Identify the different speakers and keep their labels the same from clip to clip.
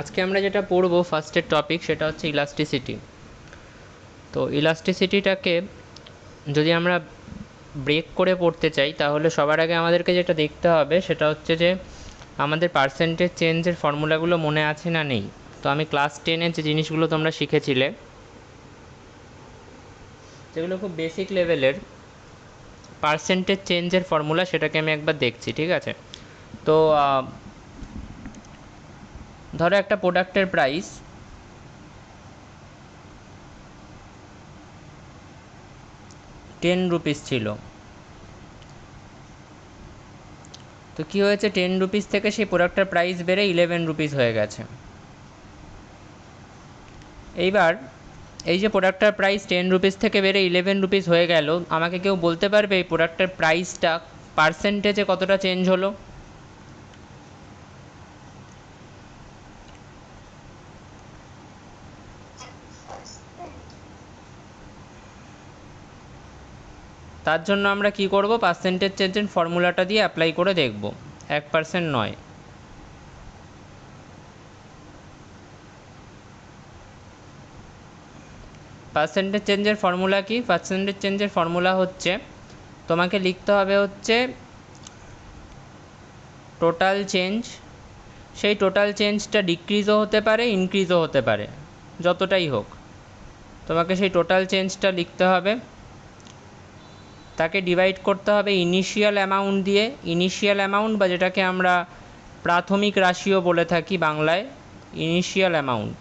Speaker 1: আজকে আমরা যেটা পড়বো ফার্স্টের টপিক সেটা হচ্ছে ইলাস্টিসিটি। তো ইলাস্টিসিটিটাকে যদি আমরা ব্রেক করে পড়তে চাই তাহলে সবার আগে আমাদেরকে যেটা দেখতে হবে সেটা হচ্ছে যে আমাদের পার্সেন্টেজ চেঞ্জের ফর্মুলাগুলো মনে আছে না নেই। তো আমি ক্লাস 10-এর যে জিনিসগুলো তোমরা শিখেছিলে যেগুলো খুব বেসিক লেভেলের পার্সেন্টেজ চেঞ্জের ফর্মুলা, সেটাকে আমি একবার দেখছি, ঠিক আছে? তো ধরো একটা প্রোডাক্টের প্রাইস 10 রুপিস ছিল। তো কী হয়েছে, 10 রুপিস থেকে সেই প্রোডাক্টটার প্রাইস বেড়ে 11 রুপিস হয়ে গেছে। এইবার এই যে প্রোডাক্টটার প্রাইস 10 রুপিস থেকে বেড়ে 11 রুপিস হয়ে গেল, আমাকে কেউ বলতে পারবে এই প্রোডাক্টের প্রাইসটা পার্সেন্টেজে কতটা চেঞ্জ হলো? তার জন্য আমরা কি করব, পার্সেন্টেজ চেঞ্জের ফর্মুলাটা দিয়ে অ্যাপ্লাই করে দেখব। 1% নয়, পার্সেন্টেজ চেঞ্জের ফর্মুলা কি? পার্সেন্টেজ চেঞ্জের ফর্মুলা হচ্ছে তোমাকে লিখতে হবে হচ্ছে টোটাল চেঞ্জ। সেই টোটাল চেঞ্জটা ডিক্রিজও হতে পারে, ইনক্রিজও হতে পারে, যতটাই হোক তোমাকে সেই টোটাল চেঞ্জটা লিখতে হবে। তাকে ডিভাইড করতে হবে ইনিশিয়াল অ্যামাউন্ট দিয়ে। ইনিশিয়াল অ্যামাউন্ট বা যেটাকে আমরা প্রাথমিক রাশিও বলে থাকি বাংলায়, ইনিশিয়াল অ্যামাউন্ট,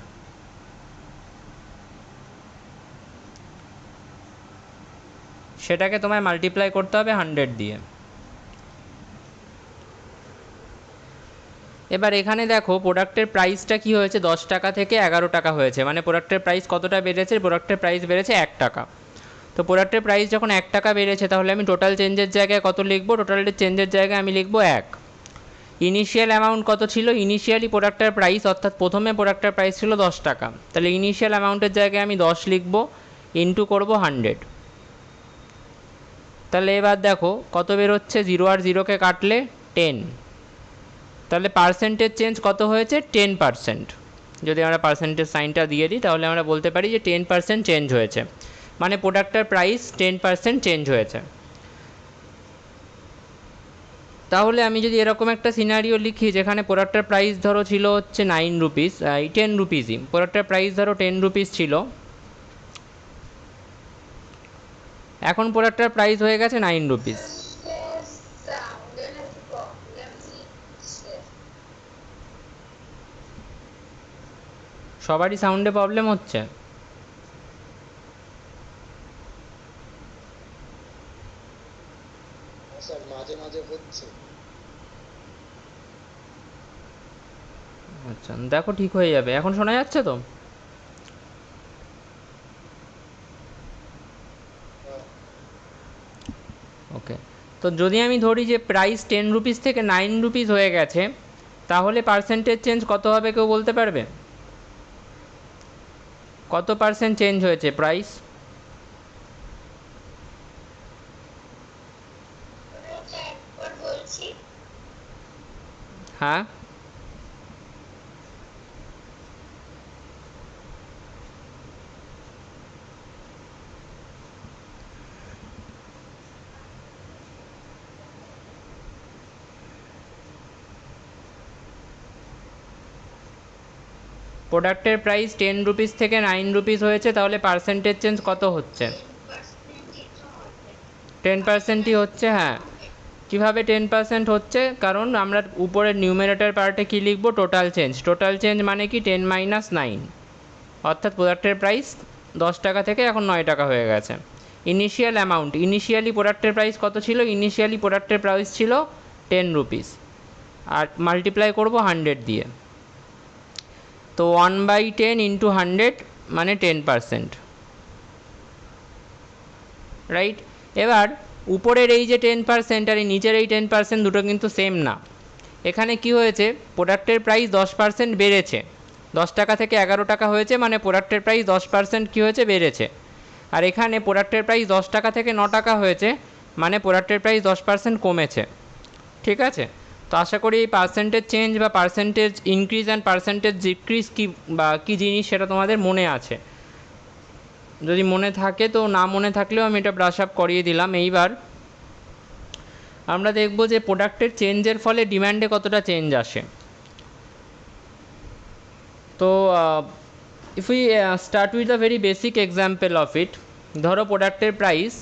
Speaker 1: সেটাকে তোমায় মাল্টিপ্লাই করতে হবে 100 দিয়ে। এবার এখানে দেখো প্রোডাক্টের প্রাইসটা কি হয়েছে, 10 টাকা থেকে 11 টাকা হয়েছে, মানে প্রোডাক্টের প্রাইস কতটা বেড়েছে? প্রোডাক্টের প্রাইস বেড়েছে 1 টাকা। তো প্রোডাক্টের প্রাইস যখন 1 টাকা বেড়েছে তাহলে আমি টোটাল চেঞ্জের জায়গায় কত লিখবো? টোটাল চেঞ্জের জায়গায় আমি লিখবো 1। ইনিশিয়াল অ্যামাউন্ট কত ছিল? ইনিশিয়ালি প্রোডাক্টের প্রাইস, অর্থাৎ প্রথমে প্রোডাক্টের প্রাইস ছিল 10 টাকা, তাহলে ইনিশিয়াল অ্যামাউন্টের জায়গায় আমি 10 লিখবো, ইন্টু করবো 100। তাহলে এবার দেখো কত বেরোচ্ছে, 0 আর 0কে কাটলে 10। তাহলে পার্সেন্টেজ চেঞ্জ কত হয়েছে? 10%। যদি আমরা পার্সেন্টেজ সাইনটা দিয়ে দিই তাহলে আমরা বলতে পারি যে 10% চেঞ্জ হয়েছে, মানে প্রোডাক্টের প্রাইস 10% চেঞ্জ হয়েছে। তাহলে আমি যদি এরকম একটা সিনারিও লিখি যেখানে প্রোডাক্টের প্রাইস ধরো ছিল হচ্ছে 9 রুপিস, 10 রুপিসই, প্রোডাক্টের প্রাইস ধরো 10 রুপিস ছিল, এখন প্রোডাক্টের প্রাইস হয়ে গেছে 9 রুপিস। সবারই সাউন্ডে প্রবলেম হচ্ছে? আচ্ছা দেখো ঠিক হয়ে যাবে, এখন শোনা যাচ্ছে তো? ওকে। তো যদি আমি ধরি যে প্রাইস 10 রুপিস থেকে 9 রুপিস হয়ে গেছে, তাহলে পার্সেন্টেজ চেঞ্জ কত হবে কেউ বলতে পারবে? কত পার্সেন্ট চেঞ্জ হয়েছে প্রাইস? হ্যাঁ, প্রোডাক্টের প্রাইস 10 রুপিস থেকে 9 রুপিস হয়েছে, তাহলে পার্সেন্টেজ চেঞ্জ কত হচ্ছে? 10%ই হচ্ছে, হ্যাঁ। কীভাবে 10% হচ্ছে? কারণ আমরা উপরের নিউমারেটর পার্টে কী লিখবো? Total change. টোটাল চেঞ্জ মানে কি? 10 মাইনাস 9, অর্থাৎ প্রোডাক্টের প্রাইস 10 টাকা থেকে এখন 9 টাকা হয়ে গেছে। ইনিশিয়াল অ্যামাউন্ট, ইনিশিয়ালি প্রোডাক্টের প্রাইস কত ছিল? ইনিশিয়ালি প্রোডাক্টের প্রাইস ছিল 10 রুপিস, আর মাল্টিপ্লাই করবো 100 দিয়ে। তো 1/10 ইন্টু 100 মানে 10%, রাইট? এবার উপরের এই যে 10% আর এই নিচের এই 10% দুটো কিন্তু সেম না। এখানে কি হয়েছে, প্রোডাক্টের প্রাইস 10% বেড়েছে, 10 টাকা থেকে 11 টাকা হয়েছে, মানে প্রোডাক্টের প্রাইস 10% কী হয়েছে? বেড়েছে। আর এখানে প্রোডাক্টের প্রাইস 10 টাকা থেকে 9 টাকা হয়েছে, মানে প্রোডাক্টের প্রাইস 10% কমেছে, ঠিক আছে? তো আশা করি এই পার্সেন্টেজ চেঞ্জ বা percentage increase and percentage decrease কী বা কী জিনিস সেটা তোমাদের মনে আছে। যদি মনে থাকে, তো না মনে থাকলেও আমি এটা ব্রাশ আপ করিয়ে দিলাম। এইবার আমরা দেখব যে প্রোডাক্টের চেঞ্জের ফলে ডিম্যান্ডে কতটা চেঞ্জ আসে। তো if we start with a very basic example of it, ধরো প্রোডাক্টের প্রাইস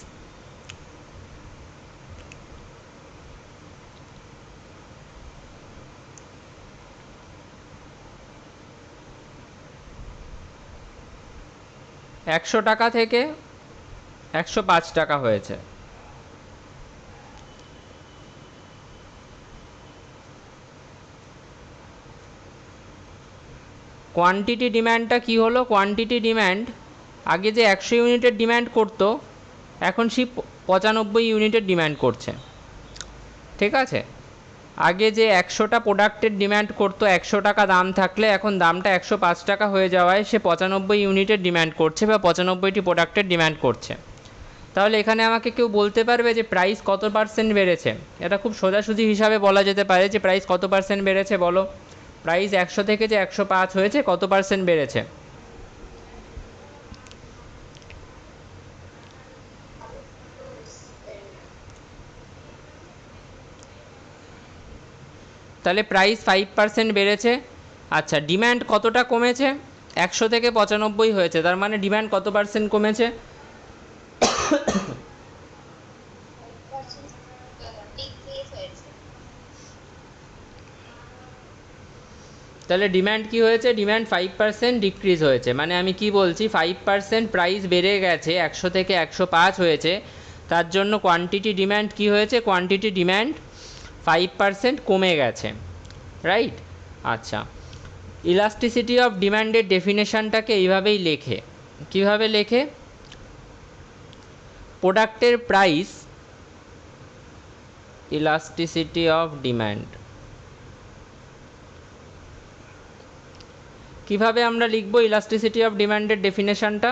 Speaker 1: 100 টাকা থেকে 105 টাকা হয়েছে। কোয়ান্টিটি ডিম্যান্ডটা কী হলো? কোয়ান্টিটি ডিম্যান্ড আগে যে 100 ইউনিটের ডিম্যান্ড করতো, এখন সে 95 ইউনিটের ডিম্যান্ড করছে। ঠিক আছে, আগে যে 100টা প্রোডাক্টের ডিম্যান্ড করতো 100 টাকা দাম থাকলে, এখন দামটা 105 টাকা হয়ে যাওয়ায় সে 95 ইউনিটের ডিম্যান্ড করছে বা 95টি প্রোডাক্টের ডিম্যান্ড করছে। তাহলে এখানে আমাকে কেউ বলতে পারবে যে প্রাইস কত পার্সেন্ট বেড়েছে? এটা খুব সোজাসুজি হিসাবে বলা যেতে পারে যে প্রাইস কত পার্সেন্ট বেড়েছে বলো। প্রাইস 100 থেকে যে 105 হয়েছে, কত পার্সেন্ট বেড়েছে? তাহলে প্রাইস 5% বেড়েছে। আচ্ছা, ডিম্যান্ড কতটা কমেছে? 100 থেকে 95 হয়েছে, তার মানে ডিম্যান্ড কত পার্সেন্ট কমেছে? তাহলে ডিম্যান্ড কি হয়েছে? ডিম্যান্ড 5% ডিক্রিজ হয়েছে। মানে আমি কি বলছি, 5% প্রাইস বেড়ে গেছে, 100 থেকে 105 হয়েছে, তার জন্য কোয়ান্টিটি ডিম্যান্ড কি হয়েছে? কোয়ান্টিটি ডিম্যান্ড 5% কমে গেছে, রাইট? আচ্ছা, ইলাস্টিসিটি অফ ডিম্যান্ডের ডেফিনেশনটাকে এইভাবেই লেখে। কিভাবে লেখে? প্রোডাক্টের প্রাইস, ইলাস্টিসিটি অফ ডিম্যান্ড। কিভাবে আমরা লিখব ইলাস্টিসিটি অফ ডিম্যান্ডের ডেফিনেশনটা?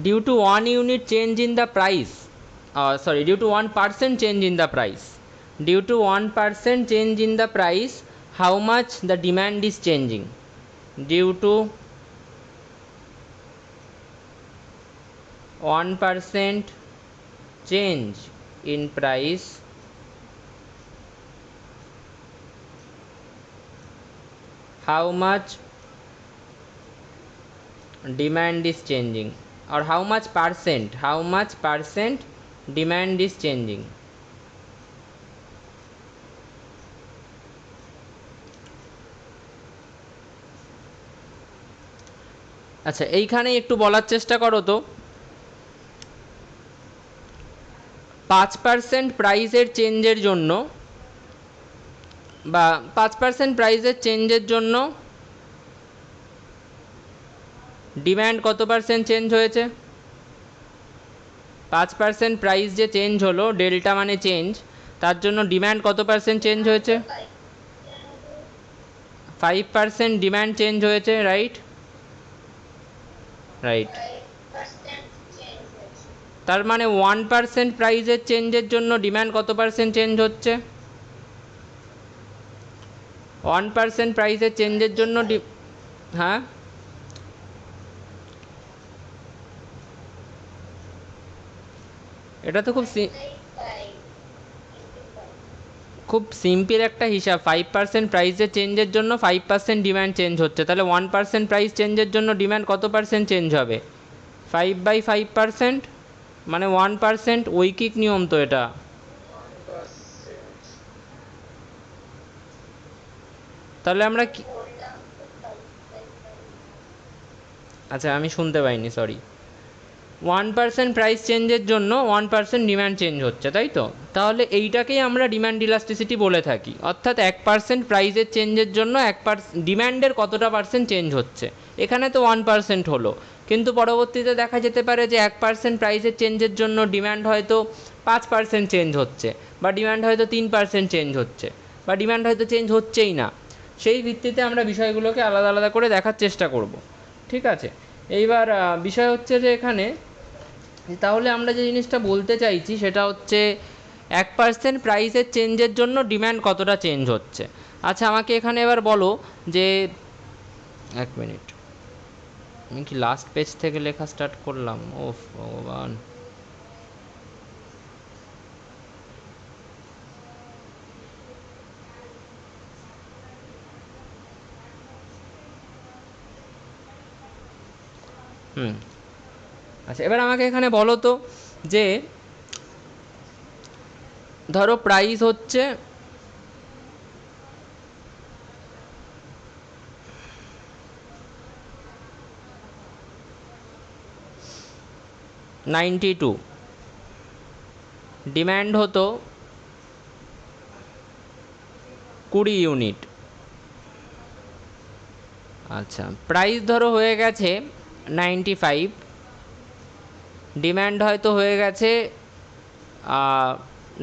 Speaker 1: Due to 1 unit change in the price, due to 1% change in the price, due to 1% change in the price, how much the demand is changing. Due to 1% change in price, how much demand is changing, or how much percent demand is changing. আচ্ছা, এইখানে একটু বলার চেষ্টা করো তো, 5% প্রাইসের চেঞ্জের জন্য বা 5% প্রাইসের চেঞ্জের জন্য ডিম্যান্ড কত পার্সেন্ট চেঞ্জ হয়েছে? 5% প্রাইস যে চেঞ্জ হলো, ডেল্টা মানে চেঞ্জ, তার জন্য ডিম্যান্ড কত পার্সেন্ট চেঞ্জ হয়েছে? 5% ডিম্যান্ড চেঞ্জ হয়েছে, রাইট? রাইট। তার মানে 1% প্রাইসের চেঞ্জের জন্য ডিম্যান্ড কত পার্সেন্ট চেঞ্জ হচ্ছে? 1% প্রাইসের চেঞ্জের জন্য হ্যাঁ, এটা তো খুব সিম্পল একটা হিসাব। 5% প্রাইসের চেঞ্জের জন্য 5% ডিম্যান্ড চেঞ্জ হচ্ছে, তাহলে 1% প্রাইস চেঞ্জের জন্য ডিম্যান্ড কত পার্সেন্ট চেঞ্জ হবে? 5/5%, মানে 1%। ঐকিক নিয়ম তো এটা। তাহলে আমরা কি, আচ্ছা আমি শুনতে পাইনি, সরি। 1% প্রাইস চেঞ্জের জন্য 1% ডিম্যান্ড চেঞ্জ হচ্ছে, তাই তো? তাহলে এইটাকেই আমরা ডিম্যান্ড ইলাস্টিসিটি বলে থাকি। অর্থাৎ 1% প্রাইসের চেঞ্জের জন্য ডিম্যান্ডের কতটা পার্সেন্ট চেঞ্জ হচ্ছে। এখানে তো 1% হলো, কিন্তু পরবর্তীতে দেখা যেতে পারে যে 1% প্রাইসের চেঞ্জের জন্য ডিম্যান্ড হয়তো 5% চেঞ্জ হচ্ছে, বা ডিম্যান্ড হয়তো 3% চেঞ্জ হচ্ছে, বা ডিম্যান্ড হয়তো চেঞ্জ হচ্ছেই না। সেই ভিত্তিতে আমরা বিষয়গুলোকে আলাদা আলাদা করে দেখার চেষ্টা করব। ঠিক আছে, এইবার বিষয় হচ্ছে যে এখানে তাহলে আমরা যে জিনিসটা বলতে চাইছি সেটা হচ্ছে 1% প্রাইসের চেঞ্জের জন্য ডিম্যান্ড কতটা চেঞ্জ হচ্ছে। আচ্ছা আমাকে এখানে এবার বলো যে, এক মিনিট, আমি কি লাস্ট পেজ থেকে লেখা স্টার্ট করলাম? ওফ ভগবান। আচ্ছা এবার আমাকে এখানে বলো তো যে ধরো প্রাইস হচ্ছে $92, ডিম্যান্ড হতো 20 ইউনিট। আচ্ছা প্রাইস ধরো হয়ে গেছে 95, ডিম্যান্ড হয়তো হয়ে গেছে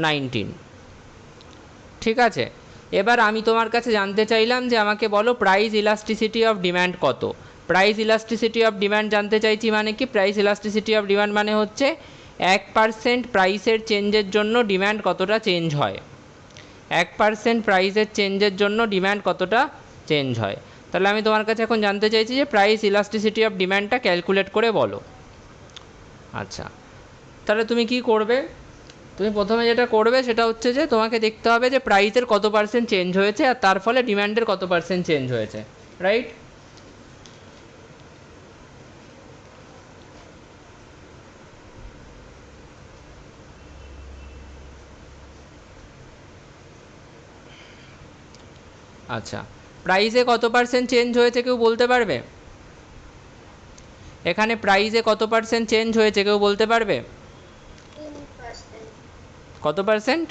Speaker 1: 19। ঠিক আছে, এবার আমি তোমার কাছে জানতে চাইলাম যে আমাকে বলো প্রাইস ইলাস্টিসিটি অফ ডিম্যান্ড কত। প্রাইস ইলাস্টিসিটি অফ ডিম্যান্ড জানতে চাইছি মানে কি, প্রাইস ইলাস্টিসিটি অফ ডিম্যান্ড মানে হচ্ছে 1% প্রাইসের চেঞ্জের জন্য ডিম্যান্ড কতটা চেঞ্জ হয়। 1% প্রাইসের চেঞ্জের জন্য ডিম্যান্ড কতটা চেঞ্জ হয়। তাহলে আমি তোমার কাছে এখন জানতে চাইছি যে প্রাইস ইলাস্টিসিটি অফ ডিম্যান্ডটা ক্যালকুলেট করে বলো। আচ্ছা তাহলে তুমি কি করবে, তুমি প্রথমে যেটা করবে সেটা হচ্ছে যে তোমাকে দেখতে হবে যে প্রাইসের কত পার্সেন্ট চেঞ্জ হয়েছে আর তার ফলে ডিম্যান্ডের কত পার্সেন্ট চেঞ্জ হয়েছে, রাইট? আচ্ছা প্রাইসে কত পার্সেন্ট চেঞ্জ হয়েছে কেউ বলতে পারবে? এখানে প্রাইসে কত পার্সেন্ট চেঞ্জ হয়েছে কেউ বলতে পারবে? কত পার্সেন্ট?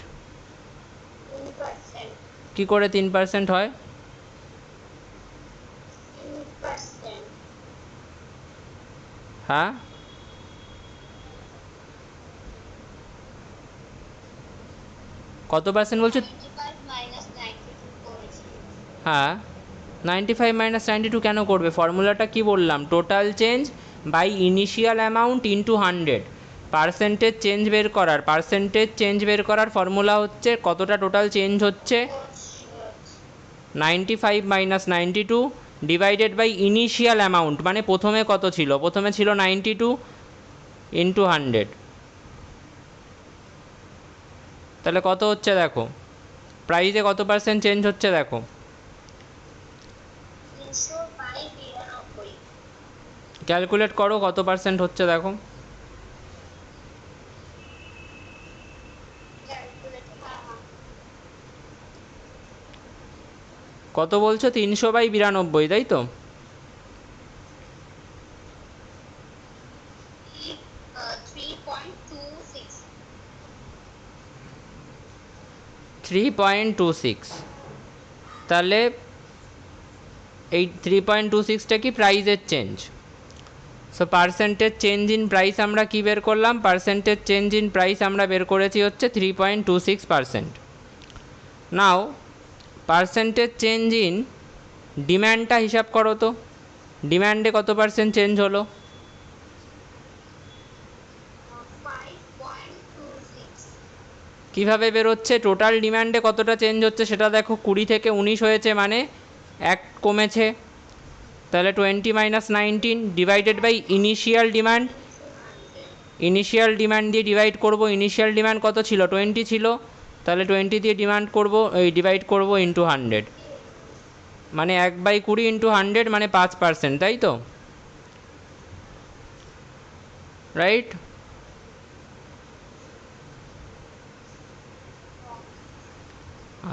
Speaker 1: কি করে 3% হয়? হ্যাঁ কত পার্সেন্ট বলছো? হ্যাঁ 95 - 92 কেন করবে? ফর্মুলাটা কি বললাম, total change by initial amount into 100। Percentage change বের করার, পার্সেন্টেজ চেঞ্জ বের করার ফর্মুলা হচ্ছে কতটা টোটাল চেঞ্জ হচ্ছে, 95 - 92 ডিভাইডেড বাই ইনিশিয়াল অ্যামাউন্ট, মানে প্রথমে কত ছিল, প্রথমে ছিল 92 ইন্টু 100। তাহলে কত হচ্ছে দেখো, প্রাইসে কত পার্সেন্ট চেঞ্জ হচ্ছে দেখো, ক্যালকুলেট করো কত পার্সেন্ট হচ্ছে দেখো। কত বলছো? 300/92, তাই তো? 3.26। তাহলে এই 3.26টা কি প্রাইসের change. So percentage change in price আমরা কি বের করলাম, পার্সেন্টেজ চেঞ্জ ইন প্রাইস আমরা বের করেছি হচ্ছে 3.26%। নাও পার্সেন্টেজ চেঞ্জ ইন ডিম্যান্ডটা হিসাব করো তো, ডিম্যান্ডে কত পার্সেন্ট চেঞ্জ হলো? কীভাবে বেরোচ্ছে, টোটাল ডিম্যান্ডে কতটা চেঞ্জ হচ্ছে সেটা দেখো, 20 থেকে 19 হয়েছে মানে 1 কমেছে। তাহলে 20 - 19 divided by initial demand, initial demand দিয়ে ডিভাইড করব। ইনিশিয়াল ডিমান্ড কত ছিল? 20 ছিল, তাহলে 20 দিয়ে ডিমান্ড করব, এই ডিভাইড করব ইন্টু 100, মানে 1/20 ইন্টু 100 মানে 5%, তাই তো? রাইট?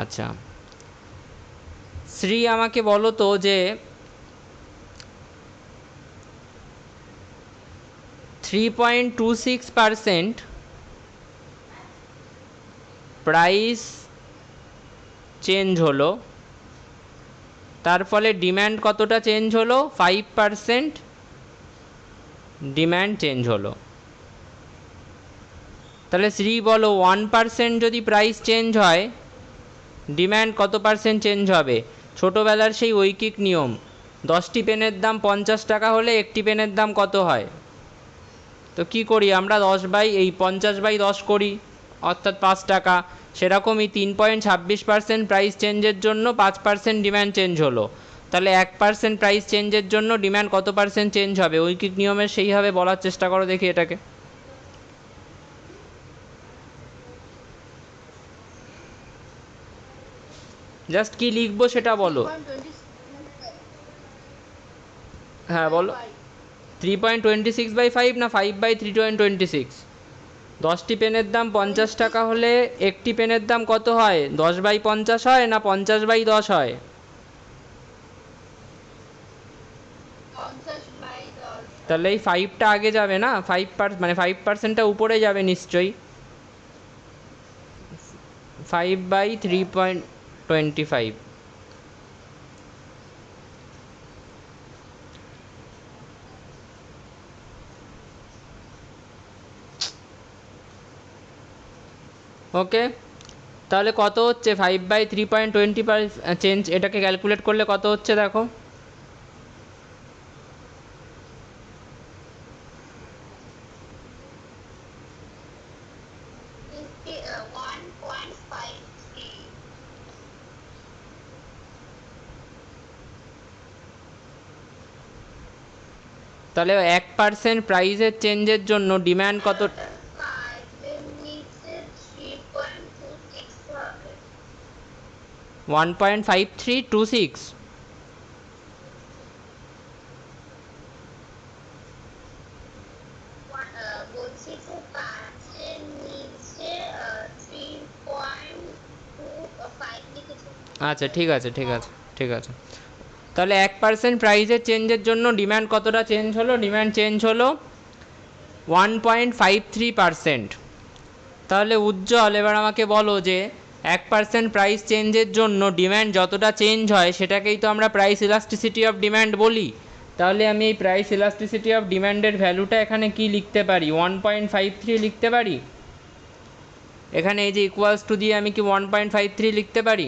Speaker 1: আচ্ছা শ্রী আমাকে বলো তো যে 3.26% প্রাইস চেঞ্জ হলো, তার ফলে ডিম্যান্ড কতটা চেঞ্জ হলো? 5% ডিম্যান্ড চেঞ্জ হলো। তাহলে শ্রী বলো 1% যদি প্রাইস চেঞ্জ হয় ডিম্যান্ড কত পার্সেন্ট চেঞ্জ হবে? ছোটোবেলার সেই ঐকিক নিয়ম, 10টি পেনের দাম 50 টাকা হলে একটি পেনের দাম কত হয়? তো কি করি আমরা 50/10 করি, অর্থাৎ 5 টাকা। সেরকমই 3.26% প্রাইস চেঞ্জের জন্য 5% ডিম্যান্ড চেঞ্জ হলো, তাহলে 1% প্রাইস চেঞ্জের জন্য ডিম্যান্ড কত পার্সেন্ট চেঞ্জ হবে? ঐকিক নিয়মের সেইভাবে বলার চেষ্টা করো দেখি এটাকে। জাস্ট কি লিখবো সেটা বলো। হ্যাঁ বলো। 3.26/5 না 5/3.26? 10টি পেনের দাম 50 টাকা হলে একটি পেনের দাম কত হয়? 10/50 হয় না 50/10 হয়? তাহলে এই 5টা আগে যাবে না, 5%টা উপরে যাবে নিশ্চয়ই। 5/3.25। ওকে, তাহলে কত হচ্ছে 5/3.25 চেঞ্জ? এটাকে ক্যালকুলেট করলে কত হচ্ছে দেখো। তাহলে 1% প্রাইসের চেঞ্জের জন্য ডিম্যান্ড কত? 1.5326। আচ্ছা ঠিক আছে ঠিক আছে ঠিক আছে। তাহলে 1% প্রাইসের চেঞ্জের জন্য ডিম্যান্ড কতটা চেঞ্জ হলো? ডিম্যান্ড চেঞ্জ হলো 1.53%। তাহলে উজ্জ্বল এবার আমাকে বলো যে 1% প্রাইস চেঞ্জের জন্য ডিম্যান্ড যতটা চেঞ্জ হয় সেটাকেই তো আমরা প্রাইস ইলাস্টিসিটি অফ ডিম্যান্ড বলি। তাহলে আমি এই প্রাইস ইলাস্টিসিটি অফ ডিম্যান্ডের ভ্যালুটা এখানে কি লিখতে পারি? 1.53 লিখতে পারি। এখানে এই যে ইকুয়ালস টু দিয়ে আমি কি 1.53 লিখতে পারি?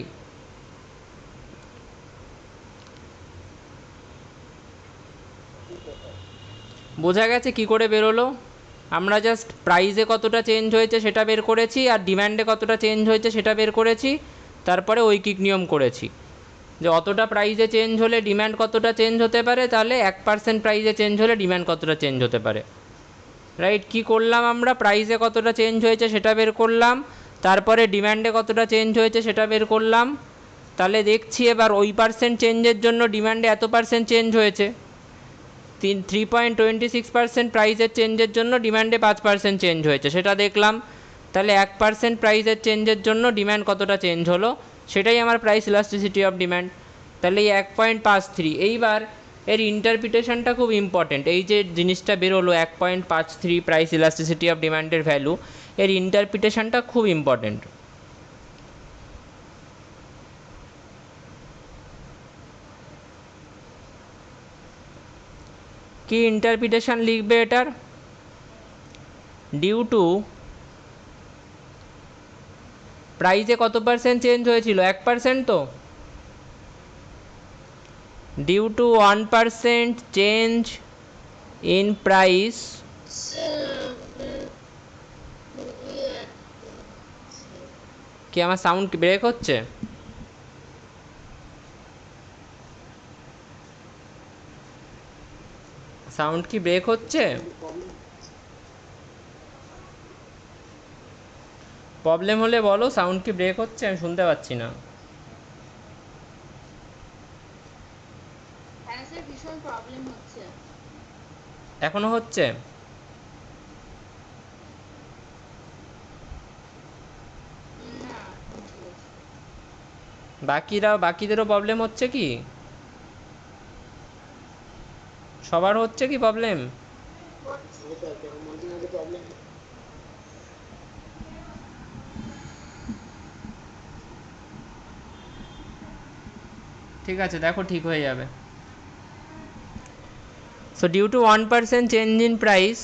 Speaker 1: বোঝা গেছে কি করে বেরোলো? আমরা জাস্ট প্রাইসে কতটা চেঞ্জ হয়েছে সেটা বের করেছি, আর ডিম্যান্ডে কতটা চেঞ্জ হয়েছে সেটা বের করেছি, তারপরে ঐকিক নিয়ম করেছি যে অতটা প্রাইসে চেঞ্জ হলে ডিম্যান্ড কতটা চেঞ্জ হতে পারে, তাহলে 1% প্রাইসে চেঞ্জ হলে ডিম্যান্ড কতটা চেঞ্জ হতে পারে। রাইট, কি করলাম আমরা? প্রাইসে কতটা চেঞ্জ হয়েছে সেটা বের করলাম, তারপরে ডিম্যান্ডে কতটা চেঞ্জ হয়েছে সেটা বের করলাম। তাহলে দেখছি এবার ওই পার্সেন্ট চেঞ্জের জন্য ডিম্যান্ডে এত পার্সেন্ট চেঞ্জ হয়েছে, 3.26% প্রাইসের চেঞ্জের জন্য ডিম্যান্ডে 5% চেঞ্জ হয়েছে সেটা দেখলাম। তাহলে 1% প্রাইসের চেঞ্জের জন্য ডিম্যান্ড কতটা চেঞ্জ হলো সেটাই আমার প্রাইস ইলাস্টিসিটি অফ ডিম্যান্ড। তাহলে এই 1.53, এইবার এর ইন্টারপ্রিটেশনটা খুব ইম্পর্টেন্ট। এই যে জিনিসটা বেরোলো 1.53 প্রাইস ইলাস্টিসিটি অফ ডিম্যান্ডের ভ্যালু, এর ইন্টারপ্রিটেশনটা খুব ইম্পর্টেন্ট। কি ইন্টারপ্রিটেশন লিখবে এটার? ডিউ টু প্রাইসে কত পার্সেন্ট চেঞ্জ হয়েছিল? 1% তো। Due to 1% change in price কি আমার সাউন্ড ব্রেক হচ্ছে? সাউন্ড কি ব্রেক হচ্ছে? প্রবলেম হলে বলো, সাউন্ড কি ব্রেক হচ্ছে? আমি শুনতে পাচ্ছি না। এখনো হচ্ছে? বাকিদেরও প্রবলেম হচ্ছে কি? সবার হচ্ছে কি প্রবলেম? ঠিক আছে, দেখো ঠিক হয়ে যাবে। So due to 1% change in price,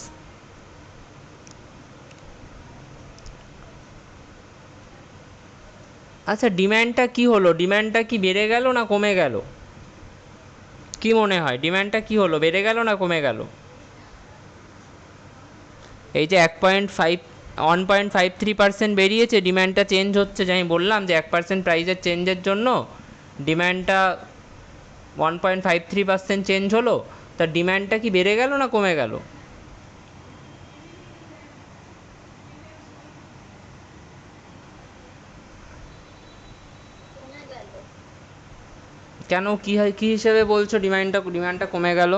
Speaker 1: আচ্ছা ডিম্যান্ডটা কি হলো? ডিম্যান্ডটা কি বেড়ে গেল না কমে গেল? কি মনে হয় ডিম্যান্ডটা কি হলো, বেড়ে গেল না কমে গেল? এই যে 1.53% বেরিয়েছে, ডিম্যান্ডটা চেঞ্জ হচ্ছে, যে আমি বললাম যে 1% প্রাইসের চেঞ্জের জন্য ডিম্যান্ডটা 1.53% চেঞ্জ হলো, তার ডিম্যান্ডটা কি বেড়ে গেল না কমে গেল? কেন, কি হিসেবে বলছো ডিম্যান্ডটা কমে গেল?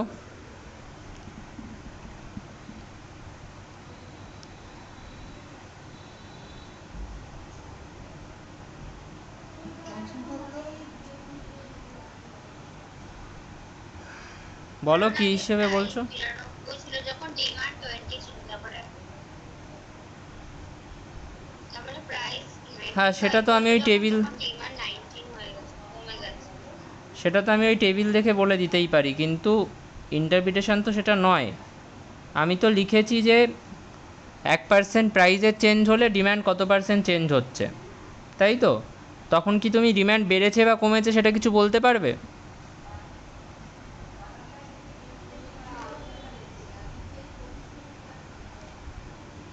Speaker 1: বলো কি হিসেবে বলছো? হ্যাঁ, সেটা তো আমি ওই টেবিল দেখে বলে দিতেই পারি, কিন্তু ইন্টারপ্রিটেশন তো সেটা নয়। আমি তো লিখেছি যে 1% প্রাইসের চেঞ্জ হলে ডিম্যান্ড কত পার্সেন্ট চেঞ্জ হচ্ছে, তাই তো? তখন কি তুমি ডিম্যান্ড বেড়েছে বা কমেছে সেটা কিছু বলতে পারবে?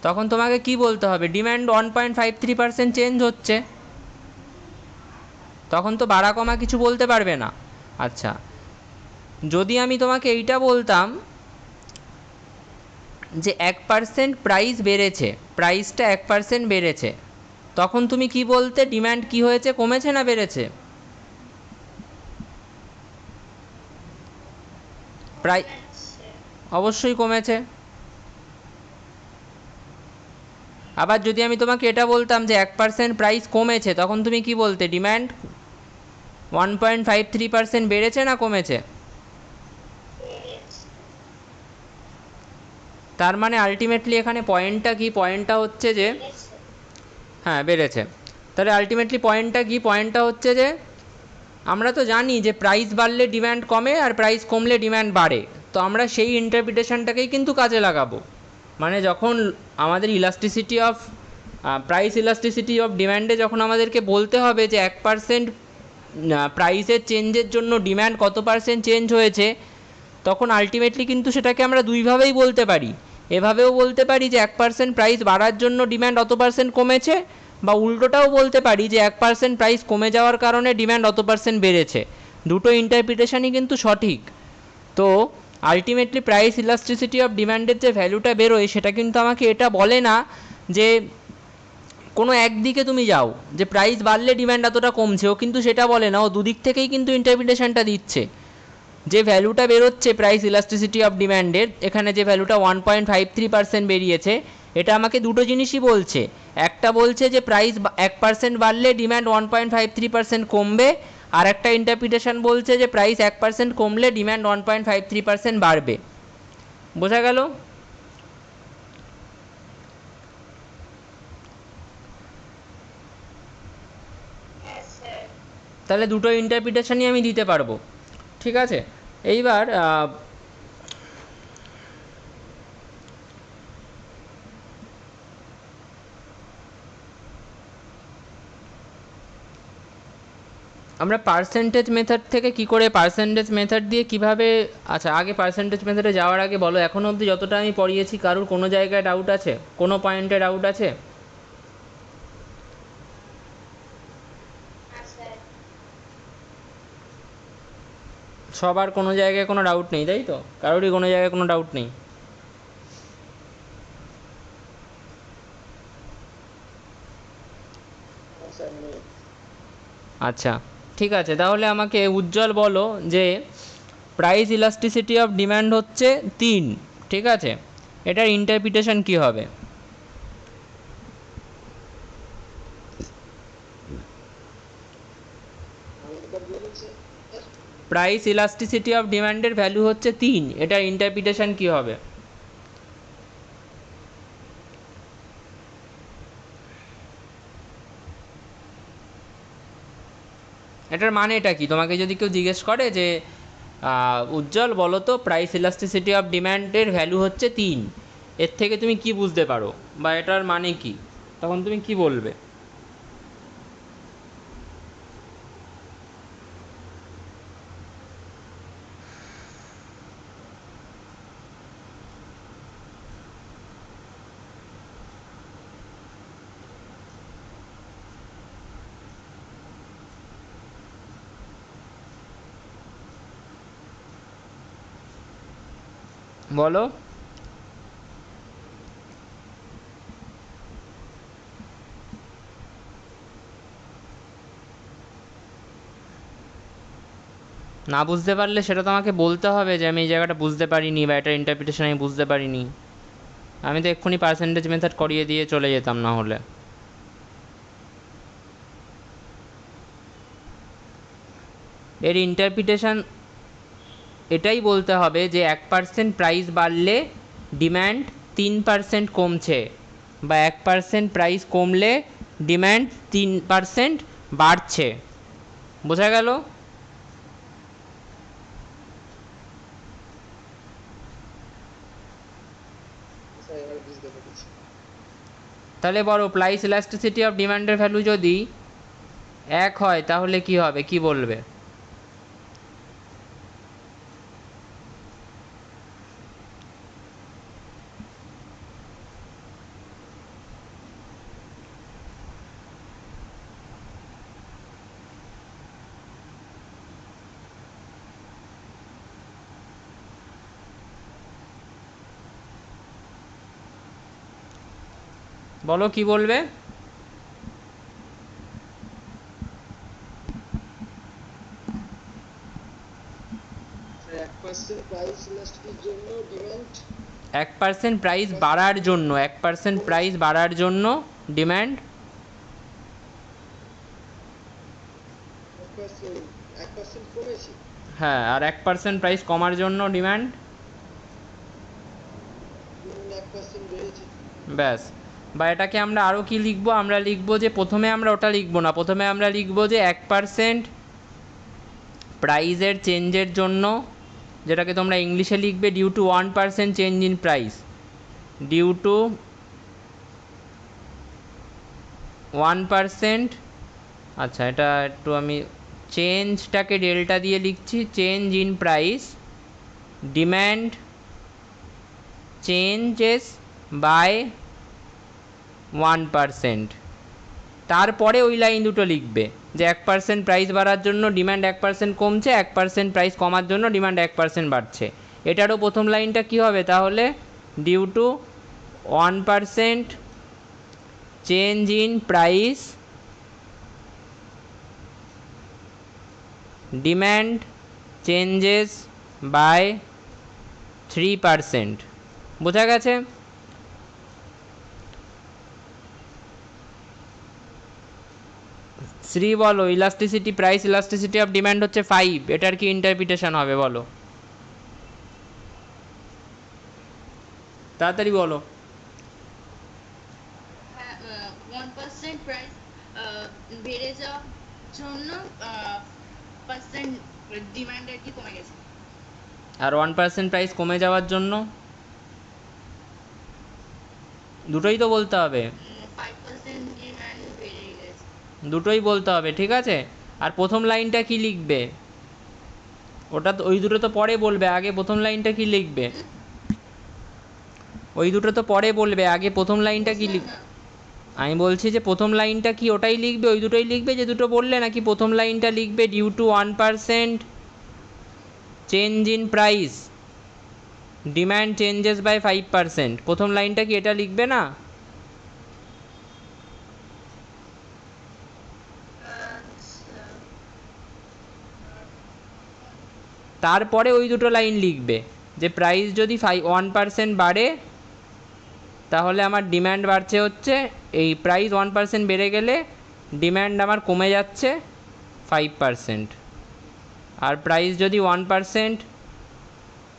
Speaker 1: তখন তোমাকে কি বলতে হবে, ডিম্যান্ড 1.53% চেঞ্জ হচ্ছে, তখন তো বাড়া কমা কিছু বলতে পারবে না। আচ্ছা, যদি আমি তোমাকে এইটা বলতাম যে 1% প্রাইস বেড়েছে, প্রাইসটা 1% বেড়েছে, তখন তুমি কি বলতে, ডিম্যান্ড কি হয়েছে, কমেছে না বেড়েছে? প্রায় অবশ্যই কমেছে। আবার যদি আমি তোমাকে এটা বলতাম যে 1% প্রাইস কমেছে, তখন তুমি কি বলতে, ডিম্যান্ড 1.53% বেড়েছে না কমেছে? তার মানে আলটিমেটলি এখানে পয়েন্টটা কি, পয়েন্টটা হচ্ছে যে, হ্যাঁ বেড়েছে। তাহলে আলটিমেটলি পয়েন্টটা কি, পয়েন্টটা হচ্ছে যে আমরা তো জানি যে প্রাইস বাড়লে ডিম্যান্ড কমে আর প্রাইস কমলে ডিম্যান্ড বাড়ে, তো আমরা সেই ইন্টারপ্রিটেশনটাকেই কিন্তু কাজে লাগাবো। মানে যখন আমাদের elasticity of price elasticity of ডিম্যান্ডে যখন আমাদেরকে বলতে হবে যে 1% প্রাইসের চেঞ্জের জন্য ডিম্যান্ড কত পার্সেন্ট চেঞ্জ হয়েছে, তখন আলটিমেটলি কিন্তু সেটাকে আমরা দুইভাবেই বলতে পারি। এভাবেও বলতে পারি যে 1% প্রাইস বাড়ার জন্য ডিম্যান্ড অত পার্সেন্ট কমেছে, বা উল্টোটাও বলতে পারি যে 1% প্রাইস কমে যাওয়ার কারণে ডিম্যান্ড অত পার্সেন্ট বেড়েছে। দুটো ইন্টারপ্রিটেশনই কিন্তু সঠিক। তো আলটিমেটলি প্রাইস ইলাস্টিসিটি অফ ডিম্যান্ডের যে ভ্যালুটা বেরোয়, সেটা কিন্তু আমাকে এটা বলে না যে কোনো একদিকে তুমি যাও যে প্রাইস বাড়লে ডিম্যান্ড এতটা কমছে, ও কিন্তু সেটা বলে না, ও দুদিক থেকেই কিন্তু ইন্টারপ্রিটেশনটা দিচ্ছে। যে ভ্যালুটা বেরোচ্ছে প্রাইস ইলাস্টিসিটি অফ ডিম্যান্ডের, এখানে যে ভ্যালুটা 1.53% বেরিয়েছে, এটা আমাকে দুটো জিনিসই বলছে। একটা বলছে যে প্রাইস 1% বাড়লে ডিম্যান্ড 1.53% কমবে, আর একটা ইন্টারপ্রিটেশন বলছে যে প্রাইস 1% কমলে ডিম্যান্ড 1.53% বাড়বে। বোঝা গেল? তাহলে দুটো ইন্টারপ্রিটেশনই আমি দিতে পারবো, ঠিক আছে? এইবার আমরা পার্সেন্টেজ মেথড থেকে কি করে, পার্সেন্টেজ মেথড দিয়ে কিভাবে, আচ্ছা আগে পার্সেন্টেজ মেথডে যাওয়ার আগে বলো, এখনও অবধি যতটা আমি পড়িয়েছি কারোর কোনো জায়গায় ডাউট আছে, কোনো পয়েন্টে ডাউট আছে? সবার কোনো জায়গায় কোনো ডাউট নেই, তাই তো? কারোরই কোনো জায়গায় কোনো ডাউট নেই? আচ্ছা, ঠিক আছে, তাহলে আমাকে উজ্জ্বল বলো যে প্রাইস ইলাস্টিসিটি অফ ডিম্যান্ড হচ্ছে 3, ঠিক আছে? এটার ইন্টারপ্রিটেশন কী হবে? প্রাইস ইলাস্টিসিটি অফ ডিম্যান্ডের ভ্যালু হচ্ছে 3, এটার ইন্টারপ্রিটেশন কী হবে? এটার মানেটা কি, তোমাকে যদি কেউ জিজ্ঞেস করে যে উজ্জ্বল বলো তো প্রাইস ইলাস্টিসিটি অফ ডিম্যান্ডের ভ্যালু হচ্ছে 3, এর থেকে তুমি কি বুঝতে পারো, বা এটার মানে কি, তখন তুমি কি বলবে? বলো। না বুঝতে পারলে সেটা তো আমাকে বলতে হবে যে আমি এই জায়গাটা বুঝতে পারিনি বা এটার ইন্টারপ্রিটেশন আমি বুঝতে পারিনি। আমি তো এক্ষুনি পার্সেন্টেজ মেথড করিয়ে দিয়ে চলে যেতাম না হলে। এর ইন্টারপ্রিটেশন এটাই বলতে হবে যে 1% প্রাইস বাড়লে ডিম্যান্ড 3% কমছে, বা 1% প্রাইস কমলে ডিম্যান্ড 3% বাড়ছে। বোঝা গেল? তাহলে বলো, প্রাইস ইলাস্টিসিটি অফ ডিমান্ডের ভ্যালু যদি 1 হয় তাহলে কি হবে, কি বলবে? বলো কি বলবে? এক পার্সেন্ট প্রাইস বাড়ার জন্য, 1% প্রাইস বাড়ার জন্য ডিম্যান্ড। হ্যাঁ, আর 1% প্রাইস কমার জন্য ডিম্যান্ড। ব্যাস। বা এটাকে আমরা আরও কি লিখবো, আমরা লিখবো যে প্রথমে আমরা ওটা লিখবো না, প্রথমে আমরা লিখবো যে 1% প্রাইসের চেঞ্জের জন্য, যেটাকে তোমরা ইংলিশে লিখবে due to 1% change in price, due to 1%। আচ্ছা, এটা একটু আমি চেঞ্জটাকে ডেল্টা দিয়ে লিখছি, change in price demand changes by 1%। তারপরে ওই লাইন দুটো লিখবে যে 1% প্রাইস বাড়ার জন্য ডিম্যান্ড 1% কমছে, 1% প্রাইস কমার জন্য ডিম্যান্ড 1% বাড়ছে। এটারও প্রথম লাইনটা কি হবে তাহলে, due to 1% change in price demand changes by 3%। বোঝা গেছে? শ্রী বলো, elasticity, price elasticity of demand হচ্ছে 5, এটার কি ইন্টারপ্রিটেশন হবে বলো, তাড়াতাড়ি বলো।
Speaker 2: 1% প্রাইস বেড়ে যাওয়ার জন্য পার্সেন্ট ডিমান্ড আর কি কমে গেছে।
Speaker 1: আর 1% প্রাইস কমে যাওয়ার জন্য? দুটোই তো বলতে হবে।
Speaker 2: 5% ডিমান্ড বেড়ে গেছে।
Speaker 1: দুটোই বলতে হবে, ঠিক আছে। আর প্রথম লাইনটা কি লিখবে? ওটা তো, ওই দুটো তো পরে বলবে, আগে প্রথম লাইনটা কি লিখবে? ওই দুটো তো পরে বলবে, আগে প্রথম লাইনটা কি লিখ। আমি বলছি যে প্রথম লাইনটা কি ওটাই লিখবে, ওই দুটোই লিখবে যে দুটো বললে, নাকি প্রথম লাইনটা লিখবে due to 1% change in price demand changes by 5%? প্রথম লাইনটা কি এটা লিখবে না? তারপরে ওই দুটো লাইন লিখবে যে প্রাইস যদি 1% বাড়ে তাহলে আমার ডিম্যান্ড বাড়ছে হচ্ছে, এই প্রাইস 1% বেড়ে গেলে ডিম্যান্ড আমার কমে যাচ্ছে 5%। আর প্রাইস যদি 1%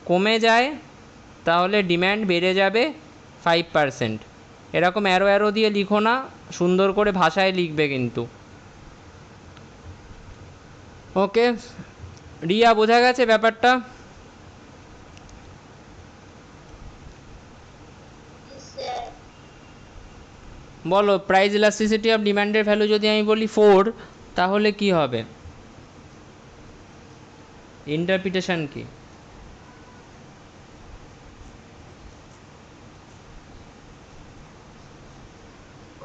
Speaker 1: কমে যায় তাহলে ডিম্যান্ড বেড়ে যাবে 5%। এরকম অ্যারো অ্যারো দিয়ে লিখো না, সুন্দর করে ভাষায় লিখবে কিন্তু। ওকে রিয়া, বোঝা গেছে ব্যাপারটা? বলো, প্রাইস ইলাস্টিসিটি অফ ডিমান্ডের ভ্যালু যদি আমি বলি 4, তাহলে কি হবে, ইন্টারপ্রিটেশন কি?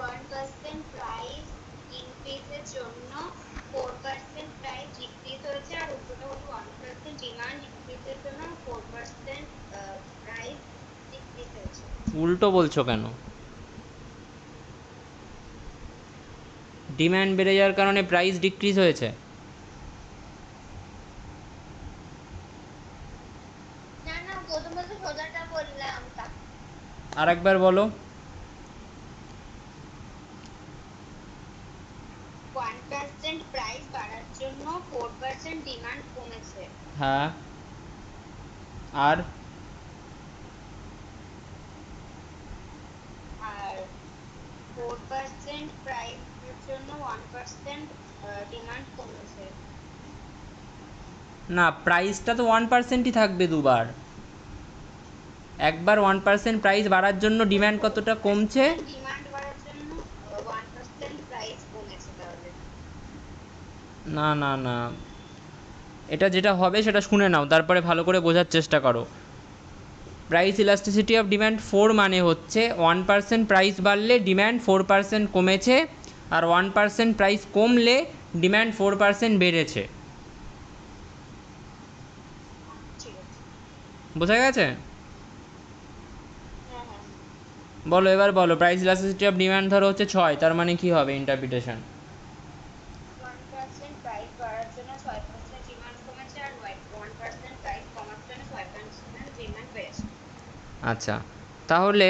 Speaker 2: 1% প্রাইস ইনক্রিজের জন্য 4% প্রাইস ডিক্রিজ হয়েছে, আর উল্টোটা হলো 1% ডিমান্ড ইনক্রিজের জন্য 4%
Speaker 1: উল্টো বলছো কেন? ডিম্যান্ড বেড়ে যাওয়ার কারণে প্রাইস ডিক্রিজ হয়েছে?
Speaker 2: না না, প্রথমে তো সোজাটা বললাম।
Speaker 1: আরেকবার বলো।
Speaker 2: 1% প্রাইস বাড়ার জন্য 4% ডিমান্ড কমেছে।
Speaker 1: হ্যাঁ, আর
Speaker 2: আর 4% প্রাইসের জন্য 1% ডিমান্ড কমেছে।
Speaker 1: না, প্রাইসটা তো 1%ই থাকবে দুবার। একবার 1% প্রাইস বাড়ার জন্য ডিম্যান্ড কতটা কমছে?
Speaker 2: ডিমান্ড বাড়ার জন্য 1% প্রাইস কমেছে তাহলে।
Speaker 1: না না না, এটা যেটা হবে সেটা শুনে নাও, তারপরে ভালো করে বোঝার চেষ্টা করো। প্রাইস ইলাস্টিসিটি অফ ডিম্যান্ড 4 মানে হচ্ছে 1% প্রাইস বাড়লে ডিম্যান্ড 4% কমেছে, আর 1% প্রাইস কমলে ডিম্যান্ড 4% বেড়েছে।
Speaker 2: ঠিক আছে।
Speaker 1: বোঝা গেছে?
Speaker 2: হ্যাঁ হ্যাঁ।
Speaker 1: বলো এবার, বলো প্রাইস ইলাস্টিসিটি অফ ডিম্যান্ড ধরো হচ্ছে 6, তার মানে কি হবে ইন্টারপ্রিটেশন?
Speaker 2: 1% প্রাইস বাড়ার জন্য 6% ডিমান্ড কমেছে, আর 1% প্রাইস কমার জন্য 6% ডিমান্ড বেড়েছে।
Speaker 1: আচ্ছা, তাহলে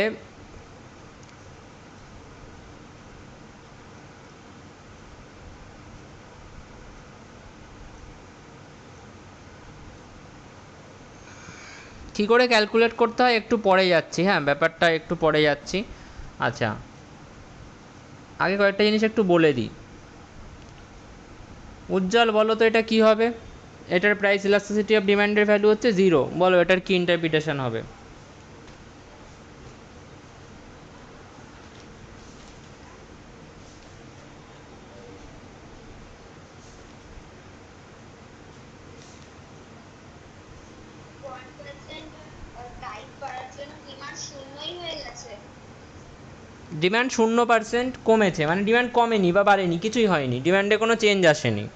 Speaker 1: কী করে ক্যালকুলেট করতে হয় একটু পরে যাচ্ছি, হ্যাঁ ব্যাপারটা একটু পরে যাচ্ছি। আচ্ছা, আগে কয়েকটা জিনিস একটু বলে দিই। উজ্জ্বল বলো তো এটা কি হবে? এটার প্রাইস ইলাস্টিসিটি অফ ডিমান্ডের ভ্যালু হচ্ছে 0, বলো এটার কি ইন্টারপ্রিটেশন হবে?
Speaker 2: ওয়ান পার্সেন্ট প্রাইস বাড়ার জন্য ডিমান্ড শূন্যই হয়ে গেছে।
Speaker 1: ডিমান্ড 0% কমেছে, মানে ডিমান্ড কমেনি বা বাড়েনি, কিছুই হয়নি, ডিমান্ডে কোনো চেঞ্জ আসেনি।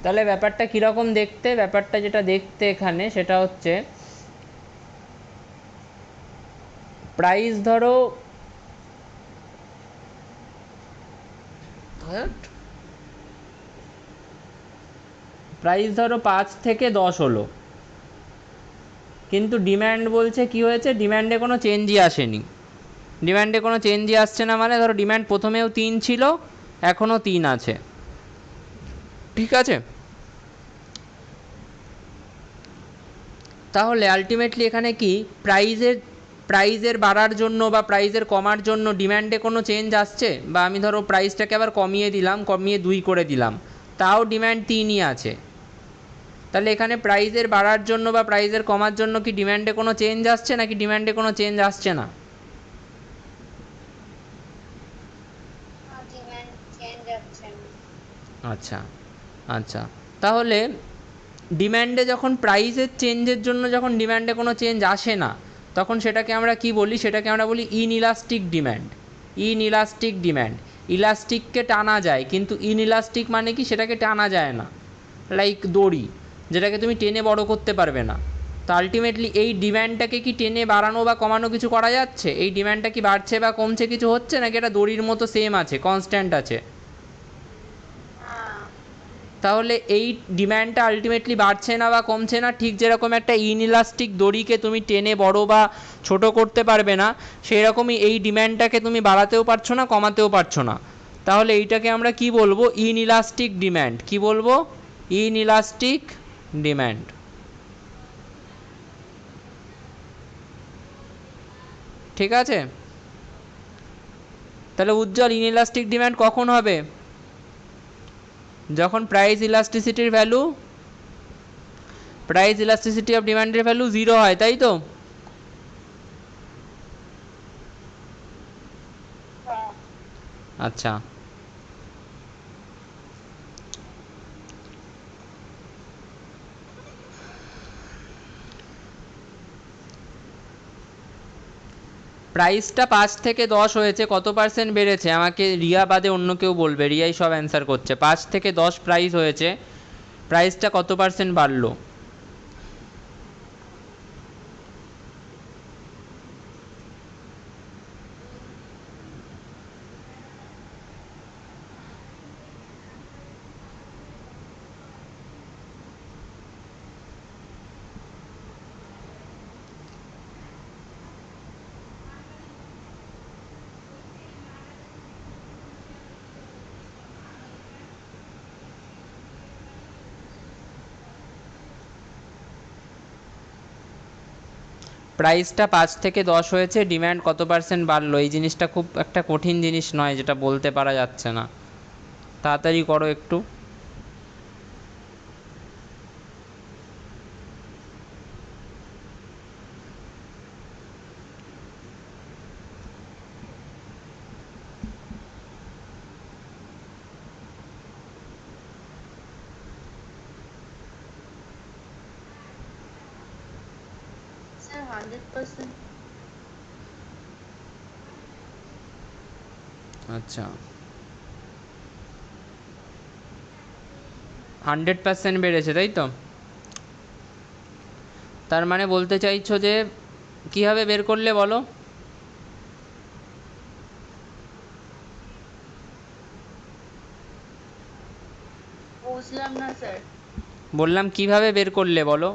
Speaker 1: তাহলে ব্যাপারটা কীরকম দেখতে? ব্যাপারটা যেটা দেখতে এখানে সেটা হচ্ছে প্রাইস ধরো প্রাইস ধরো 5 থেকে 10 হলো, কিন্তু ডিম্যান্ড বলছে কি হয়েছে, ডিম্যান্ডে কোনো চেঞ্জই আসেনি। ডিম্যান্ডে কোনো চেঞ্জই আসছে না মানে ধরো ডিম্যান্ড প্রথমেও 3 ছিল, এখনও 3 আছে, ঠিক আছে? তাহলে আলটিমেটলি এখানে কি প্রাইজের বাড়ার জন্য বা প্রাইজের কমার জন্য ডিম্যান্ডে কোনো চেঞ্জ আসছে? বা আমি ধরো প্রাইসটাকে আবার কমিয়ে দিলাম, কমিয়ে 2 করে দিলাম, তাও ডিম্যান্ড 3ই আছে। তাহলে এখানে প্রাইজের বাড়ার জন্য বা প্রাইজের কমার জন্য কি ডিম্যান্ডে কোনো চেঞ্জ আসছে নাকি ডিম্যান্ডে কোনো চেঞ্জ আসছে না?
Speaker 2: ডিমান্ড চেঞ্জ হচ্ছে না।
Speaker 1: আচ্ছা আচ্ছা, তাহলে ডিম্যান্ডে যখন প্রাইসের চেঞ্জের জন্য যখন ডিম্যান্ডে কোনো চেঞ্জ আসে না, তখন সেটাকে আমরা কি বলি? সেটাকে আমরা বলি ইনইলাস্টিক ডিম্যান্ড। ইনইলাস্টিক ডিম্যান্ড, ইলাস্টিককে টানা যায় কিন্তু ইনইলাস্টিক মানে কি, সেটাকে টানা যায় না, লাইক দড়ি যেটাকে তুমি টেনে বড় করতে পারবে না। তো আলটিমেটলি এই ডিম্যান্ডটাকে কি টেনে বাড়ানো বা কমানো কিছু করা যাচ্ছে? এই ডিম্যান্ডটা কি বাড়ছে বা কমছে কিছু হচ্ছে, নাকি এটা দড়ির মতো সেম আছে, কনস্ট্যান্ট আছে? তাহলে এই ডিম্যান্ডটা আলটিমেটলি বাড়ছে না বা কমছে না, ঠিক যেরকম একটা ইনইলাস্টিক দড়িকে তুমি টেনে বড় বা ছোট করতে পারবে না, সেই রকমই এই ডিম্যান্ডটাকে তুমি বাড়াতেও পারছো না, কমাতেও পারছো না। তাহলে এইটাকে আমরা কি বলবো? Inelastic demand. কি বলবো? Inelastic demand. ঠিক আছে? তাহলে উজ্জ্বল, ইনইলাস্টিক ডিম্যান্ড কখন হবে? যখন প্রাইস ইলাস্টিসিটি অফ ডিমান্ডের ভ্যালু 0 হয়, তাই তো? আচ্ছা, প্রাইসটা 5 থেকে 10 হয়েছে, কত পার্সেন্ট বেড়েছে আমাকে রিয়া বাদে অন্য কেউ বলবে, রিয়াই সব অ্যান্সার করছে। 5 থেকে 10 প্রাইস হয়েছে, প্রাইসটা কত পার্সেন্ট বাড়লো? প্রাইসটা 5 থেকে 10 হয়েছে, ডিম্যান্ড কত পার্সেন্ট বাড়লো? এই জিনিসটা খুব একটা কঠিন জিনিস নয় যেটা বলতে পারা যাচ্ছে না, তাড়াতাড়ি করো একটু।
Speaker 2: স্যার 100%।
Speaker 1: আচ্ছা, 100% বেড়েছে তাই তো? তার মানে বলতে চাইছো যে কীভাবে বের করলে বলো?
Speaker 2: বুঝলাম না স্যার।
Speaker 1: বললাম কিভাবে বের করলে বলো?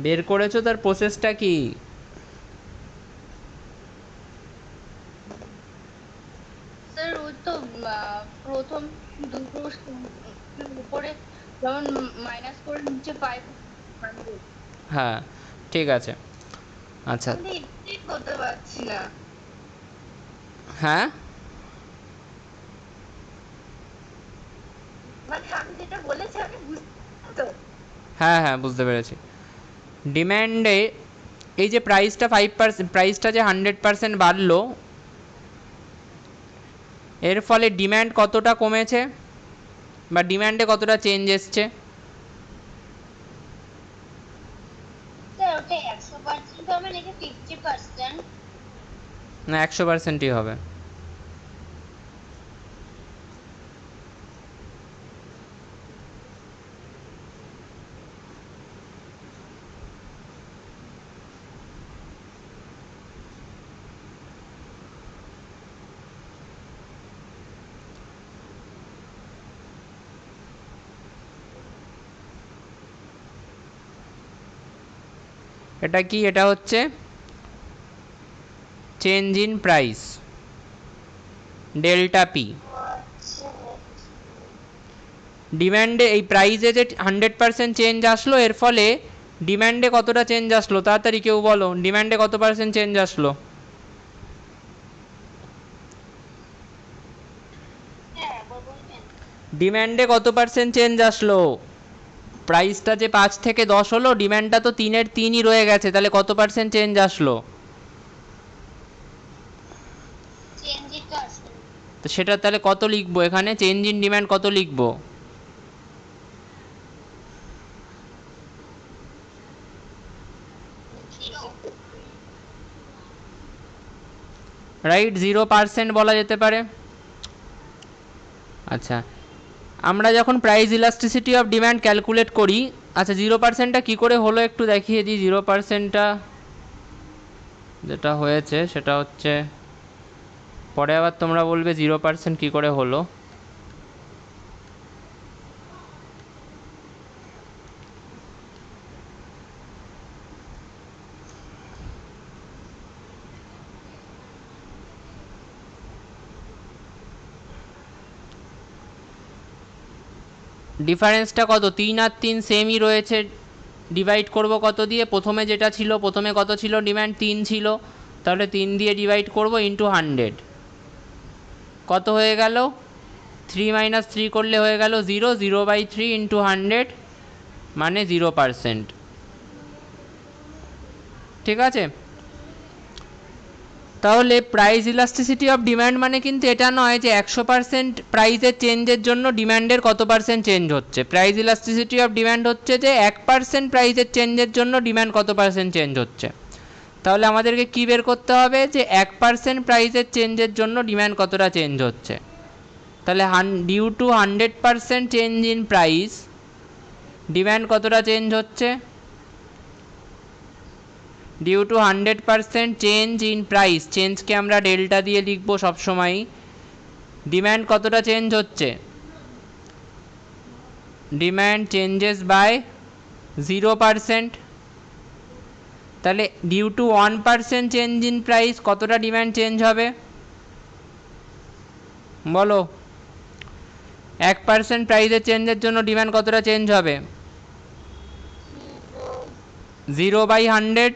Speaker 1: বের করেছো, তার প্রসেসটা কি?
Speaker 2: স্যার ওই তো প্রথম দুটো উপরে যেমন মাইনাস করে নিচে 500।
Speaker 1: হ্যাঁ, ঠিক আছে। আচ্ছা,
Speaker 2: আমি ঠিক করতে পারছি না।
Speaker 1: হ্যাঁ
Speaker 2: মানে আমি যেটা বলেছি আমি বুঝতে তো।
Speaker 1: হ্যাঁ হ্যাঁ বুঝতে পেরেছি। ডিম্যান্ডে এই যে প্রাইসটা 5%, প্রাইসটা যে 100% বাড়লো, এর ফলে ডিম্যান্ড কতটা কমেছে বা ডিম্যান্ডে কতটা চেঞ্জ এসছে?
Speaker 2: স্যার ওটা 100% হবে নাকি 50%?
Speaker 1: না, 100%ই হবে। এটা কি? এটা হচ্ছে change in price, delta P. ডিম্যান্ডে এই প্রাইসে যে 100% চেঞ্জ আসলো, এর ফলে ডিম্যান্ডে কতটা চেঞ্জ আসলো? তাড়াতাড়ি কেউ বলো, ডিম্যান্ডে কত পার্সেন্ট চেঞ্জ আসলো?
Speaker 2: হ্যাঁ বলবেন।
Speaker 1: ডিম্যান্ডে কত পার্সেন্ট চেঞ্জ আসলো? প্রাইসটা যে 5 থেকে 10 হলো, ডিম্যান্ডটা তো 3-এর 3ই রয়ে গেছে, তাহলে কত পার্সেন্ট চেঞ্জ আসলো?
Speaker 2: চেঞ্জ তো আসবে।
Speaker 1: তো সেটা তাহলে কত লিখবো এখানে? চেঞ্জ ইন ডিম্যান্ড কত লিখবো? রাইট, 0% বলা যেতে পারে। আচ্ছা, আমরা যখন price elasticity of demand calculate করি, আচ্ছা 0%টা কী করে হলো একটু দেখিয়ে দিই। 0%টা যেটা হয়েছে সেটা হচ্ছে, পরে আবার তোমরা বলবে 0% কী করে হলো। ডিফারেন্সটা কত? 3 আর 3 সেমই রয়েছে, ডিভাইড করব কত দিয়ে? প্রথমে যেটা ছিল, প্রথমে কত ছিল ডিম্যান্ড? 3 ছিল, তাহলে 3 দিয়ে ডিভাইড করব ইন্টু 100। কত হয়ে গেল? 3 মাইনাস 3 করলে হয়ে গেল 0, 0/3 ইন্টু 100 মানে 0%। ঠিক আছে, তাহলে প্রাইস ইলাস্টিসিটি অফ ডিম্যান্ড মানে কিন্তু এটা নয় যে 100% প্রাইসের চেঞ্জের জন্য ডিম্যান্ডের কত পার্সেন্ট চেঞ্জ হচ্ছে। প্রাইস ইলাস্টিসিটি অফ ডিম্যান্ড হচ্ছে যে 1% প্রাইসের চেঞ্জের জন্য ডিম্যান্ড কত পার্সেন্ট চেঞ্জ হচ্ছে। তাহলে আমাদেরকে কী বের করতে হবে যে 1% প্রাইসের চেঞ্জের জন্য ডিম্যান্ড কতটা চেঞ্জ হচ্ছে। তাহলে due to 100% change in price demand কতটা চেঞ্জ হচ্ছে। Due to 100% change in price, চেঞ্জকে আমরা ডেল্টা দিয়ে লিখবো সবসময়। ডিম্যান্ড কতটা চেঞ্জ হচ্ছে, ডিম্যান্ড চেঞ্জেস বাই 0%। তাহলে due to 1% change in price কতটা ডিম্যান্ড চেঞ্জ হবে বলো। 1% প্রাইসের চেঞ্জের জন্য ডিম্যান্ড কতটা চেঞ্জ হবে, 0/100,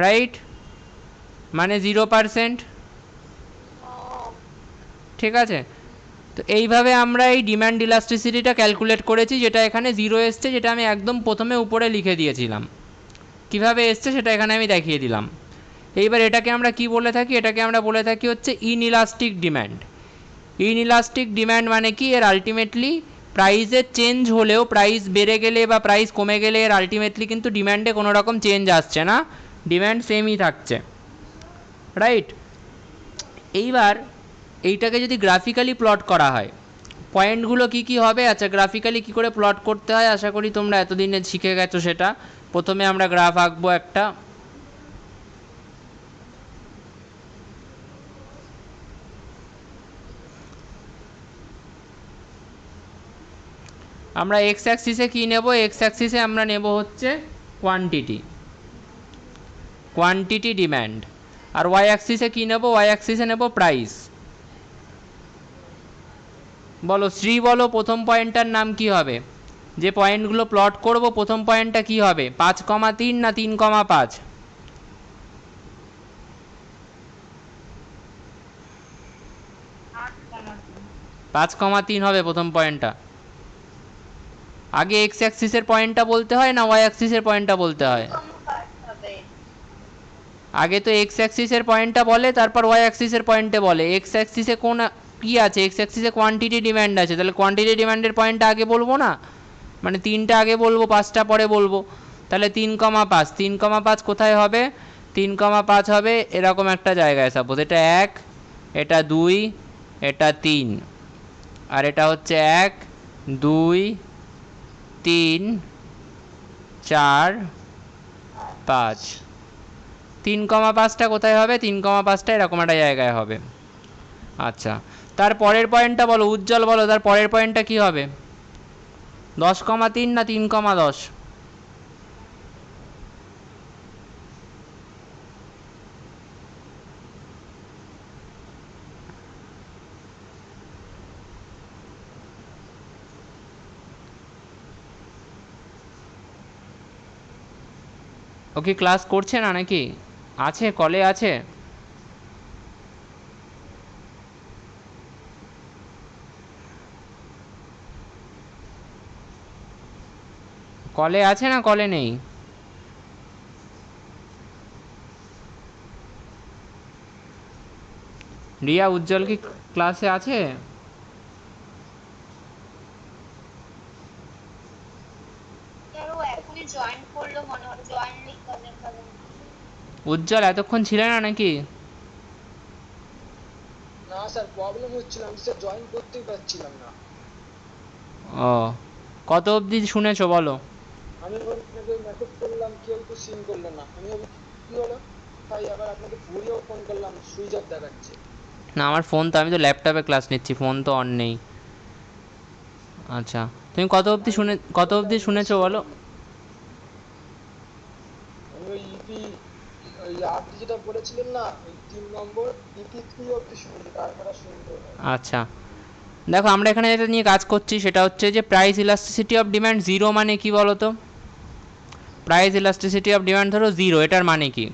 Speaker 1: রাইট, মানে 0%। ঠিক আছে, তো এইভাবে আমরা এই ডিম্যান্ড ইলাস্টিসিটিটা ক্যালকুলেট করেছি, যেটা এখানে 0 এসছে, যেটা আমি একদম প্রথমে উপরে লিখে দিয়েছিলাম। কিভাবে এসছে সেটা এখানে আমি দেখিয়ে দিলাম। এইবার এটাকে আমরা কি বলে থাকি, এটাকে আমরা বলে থাকি হচ্ছে ইনইলাস্টিক ডিম্যান্ড। ইনইলাস্টিক ডিম্যান্ড মানে কি, এর আলটিমেটলি প্রাইসের চেঞ্জ হলেও, প্রাইস বেড়ে গেলে বা প্রাইস কমে গেলে এর আলটিমেটলি কিন্তু ডিম্যান্ডে কোনো রকম চেঞ্জ আসছে না, ডিম্যান্ড সেমই থাকছে, রাইট। এইবার এইটাকে যদি গ্রাফিক্যালি প্লট করা হয়, পয়েন্টগুলো কি কি হবে, আচ্ছা গ্রাফিক্যালি কি করে প্লট করতে হয় আশা করি তোমরা এতদিনে শিখে গেছো সেটা। প্রথমে আমরা গ্রাফ আঁকবো একটা, আমরা এক্স অ্যাক্সিসে কি নেব, এক্স অ্যাক্সিসে আমরা নেব হচ্ছে কোয়ান্টিটি, কোয়ান্টিটি ডিম্যান্ড। আর ওয়াই অ্যাক্সিসে কি নেব, ওয়াই অ্যাক্সিসে নেব প্রাইস। বলো শ্রী, বলো প্রথম পয়েন্টটার নাম কি হবে, যে পয়েন্টগুলো প্লট করব প্রথম পয়েন্টটা কি হবে, 5,3 না 3,5? 5,3 হবে প্রথম পয়েন্টটা। আগে এক্স অ্যাক্সিসের পয়েন্টটা বলতে হয় না ওয়াই অ্যাক্সিসের পয়েন্টটা বলতে হয়? আগে তো এক্স অ্যাক্সিসের পয়েন্টটা বলে, তারপর ওয়াই অ্যাক্সিসের পয়েন্টে বলে। এক্স অ্যাক্সিসে কোন কি আছে, এক্স অ্যাক্সিসে কোয়ান্টিটি ডিম্যান্ড আছে, তাহলে কোয়ান্টিটি ডিম্যান্ডের পয়েন্টটা আগে বলবো না, মানে 3টা আগে বলবো 5টা পরে বলবো। তাহলে 3,5, 3,5 কোথায় হবে, 3,5 হবে এরকম একটা জায়গায়, সাপোজ এটা 1, এটা 2, এটা 3, আর এটা হচ্ছে 1, 2, 3, 4, 5। 3,5টা কোথায় হবে, 3,5টা এরকম একটা জায়গায় হবে। আচ্ছা, তার পরের পয়েন্টটা বলো উজ্জ্বল, বলো তার পরের পয়েন্টটা কি হবে, 10,3 না 3,10? ও কি ক্লাস করছে না নাকি, আছে কলে আছে? কলে আছে না কলে নেই? রিয়া উজ্জ্বল কি ক্লাসে আছে? উজ্জ্বল এতক্ষণ ছিলে না নাকি?
Speaker 3: না স্যার, প্রবলেম হচ্ছিল, আমি স্যার জয়েন করতেই পারছিলাম না।
Speaker 1: ও, কত অবধি শুনেছো বলো?
Speaker 3: আমি আপনাকে মেসেজ করলাম, কেউ তো সিন করলো না, আমি কি হলো, তাই আবার আপনাকে ঘুরিয়েও ফোন করলাম, সুইচ অফ দেখাচ্ছে।
Speaker 1: না আমার ফোন তো, আমি তো ল্যাপটপে ক্লাস নিচ্ছি, ফোন তো অন নেই। আচ্ছা, তুমি কত অবধি শুনেছো বলো?
Speaker 3: আমি ওই ইপি, ওই আপনি যেটা বলেছিলেন না, ওই 3 নম্বর ইপি 3 অব্দি শুনেছি, তারপরে শুনতে।
Speaker 1: আচ্ছা দেখো, আমরা এখানে যেটা নিয়ে কাজ করছি সেটা হচ্ছে যে price elasticity of demand zero মানে কি বলো তো? প্রাইস ইলাস্টিসিটি অফ ডিমান্ড ধরো জিরো, এটার মানে কি,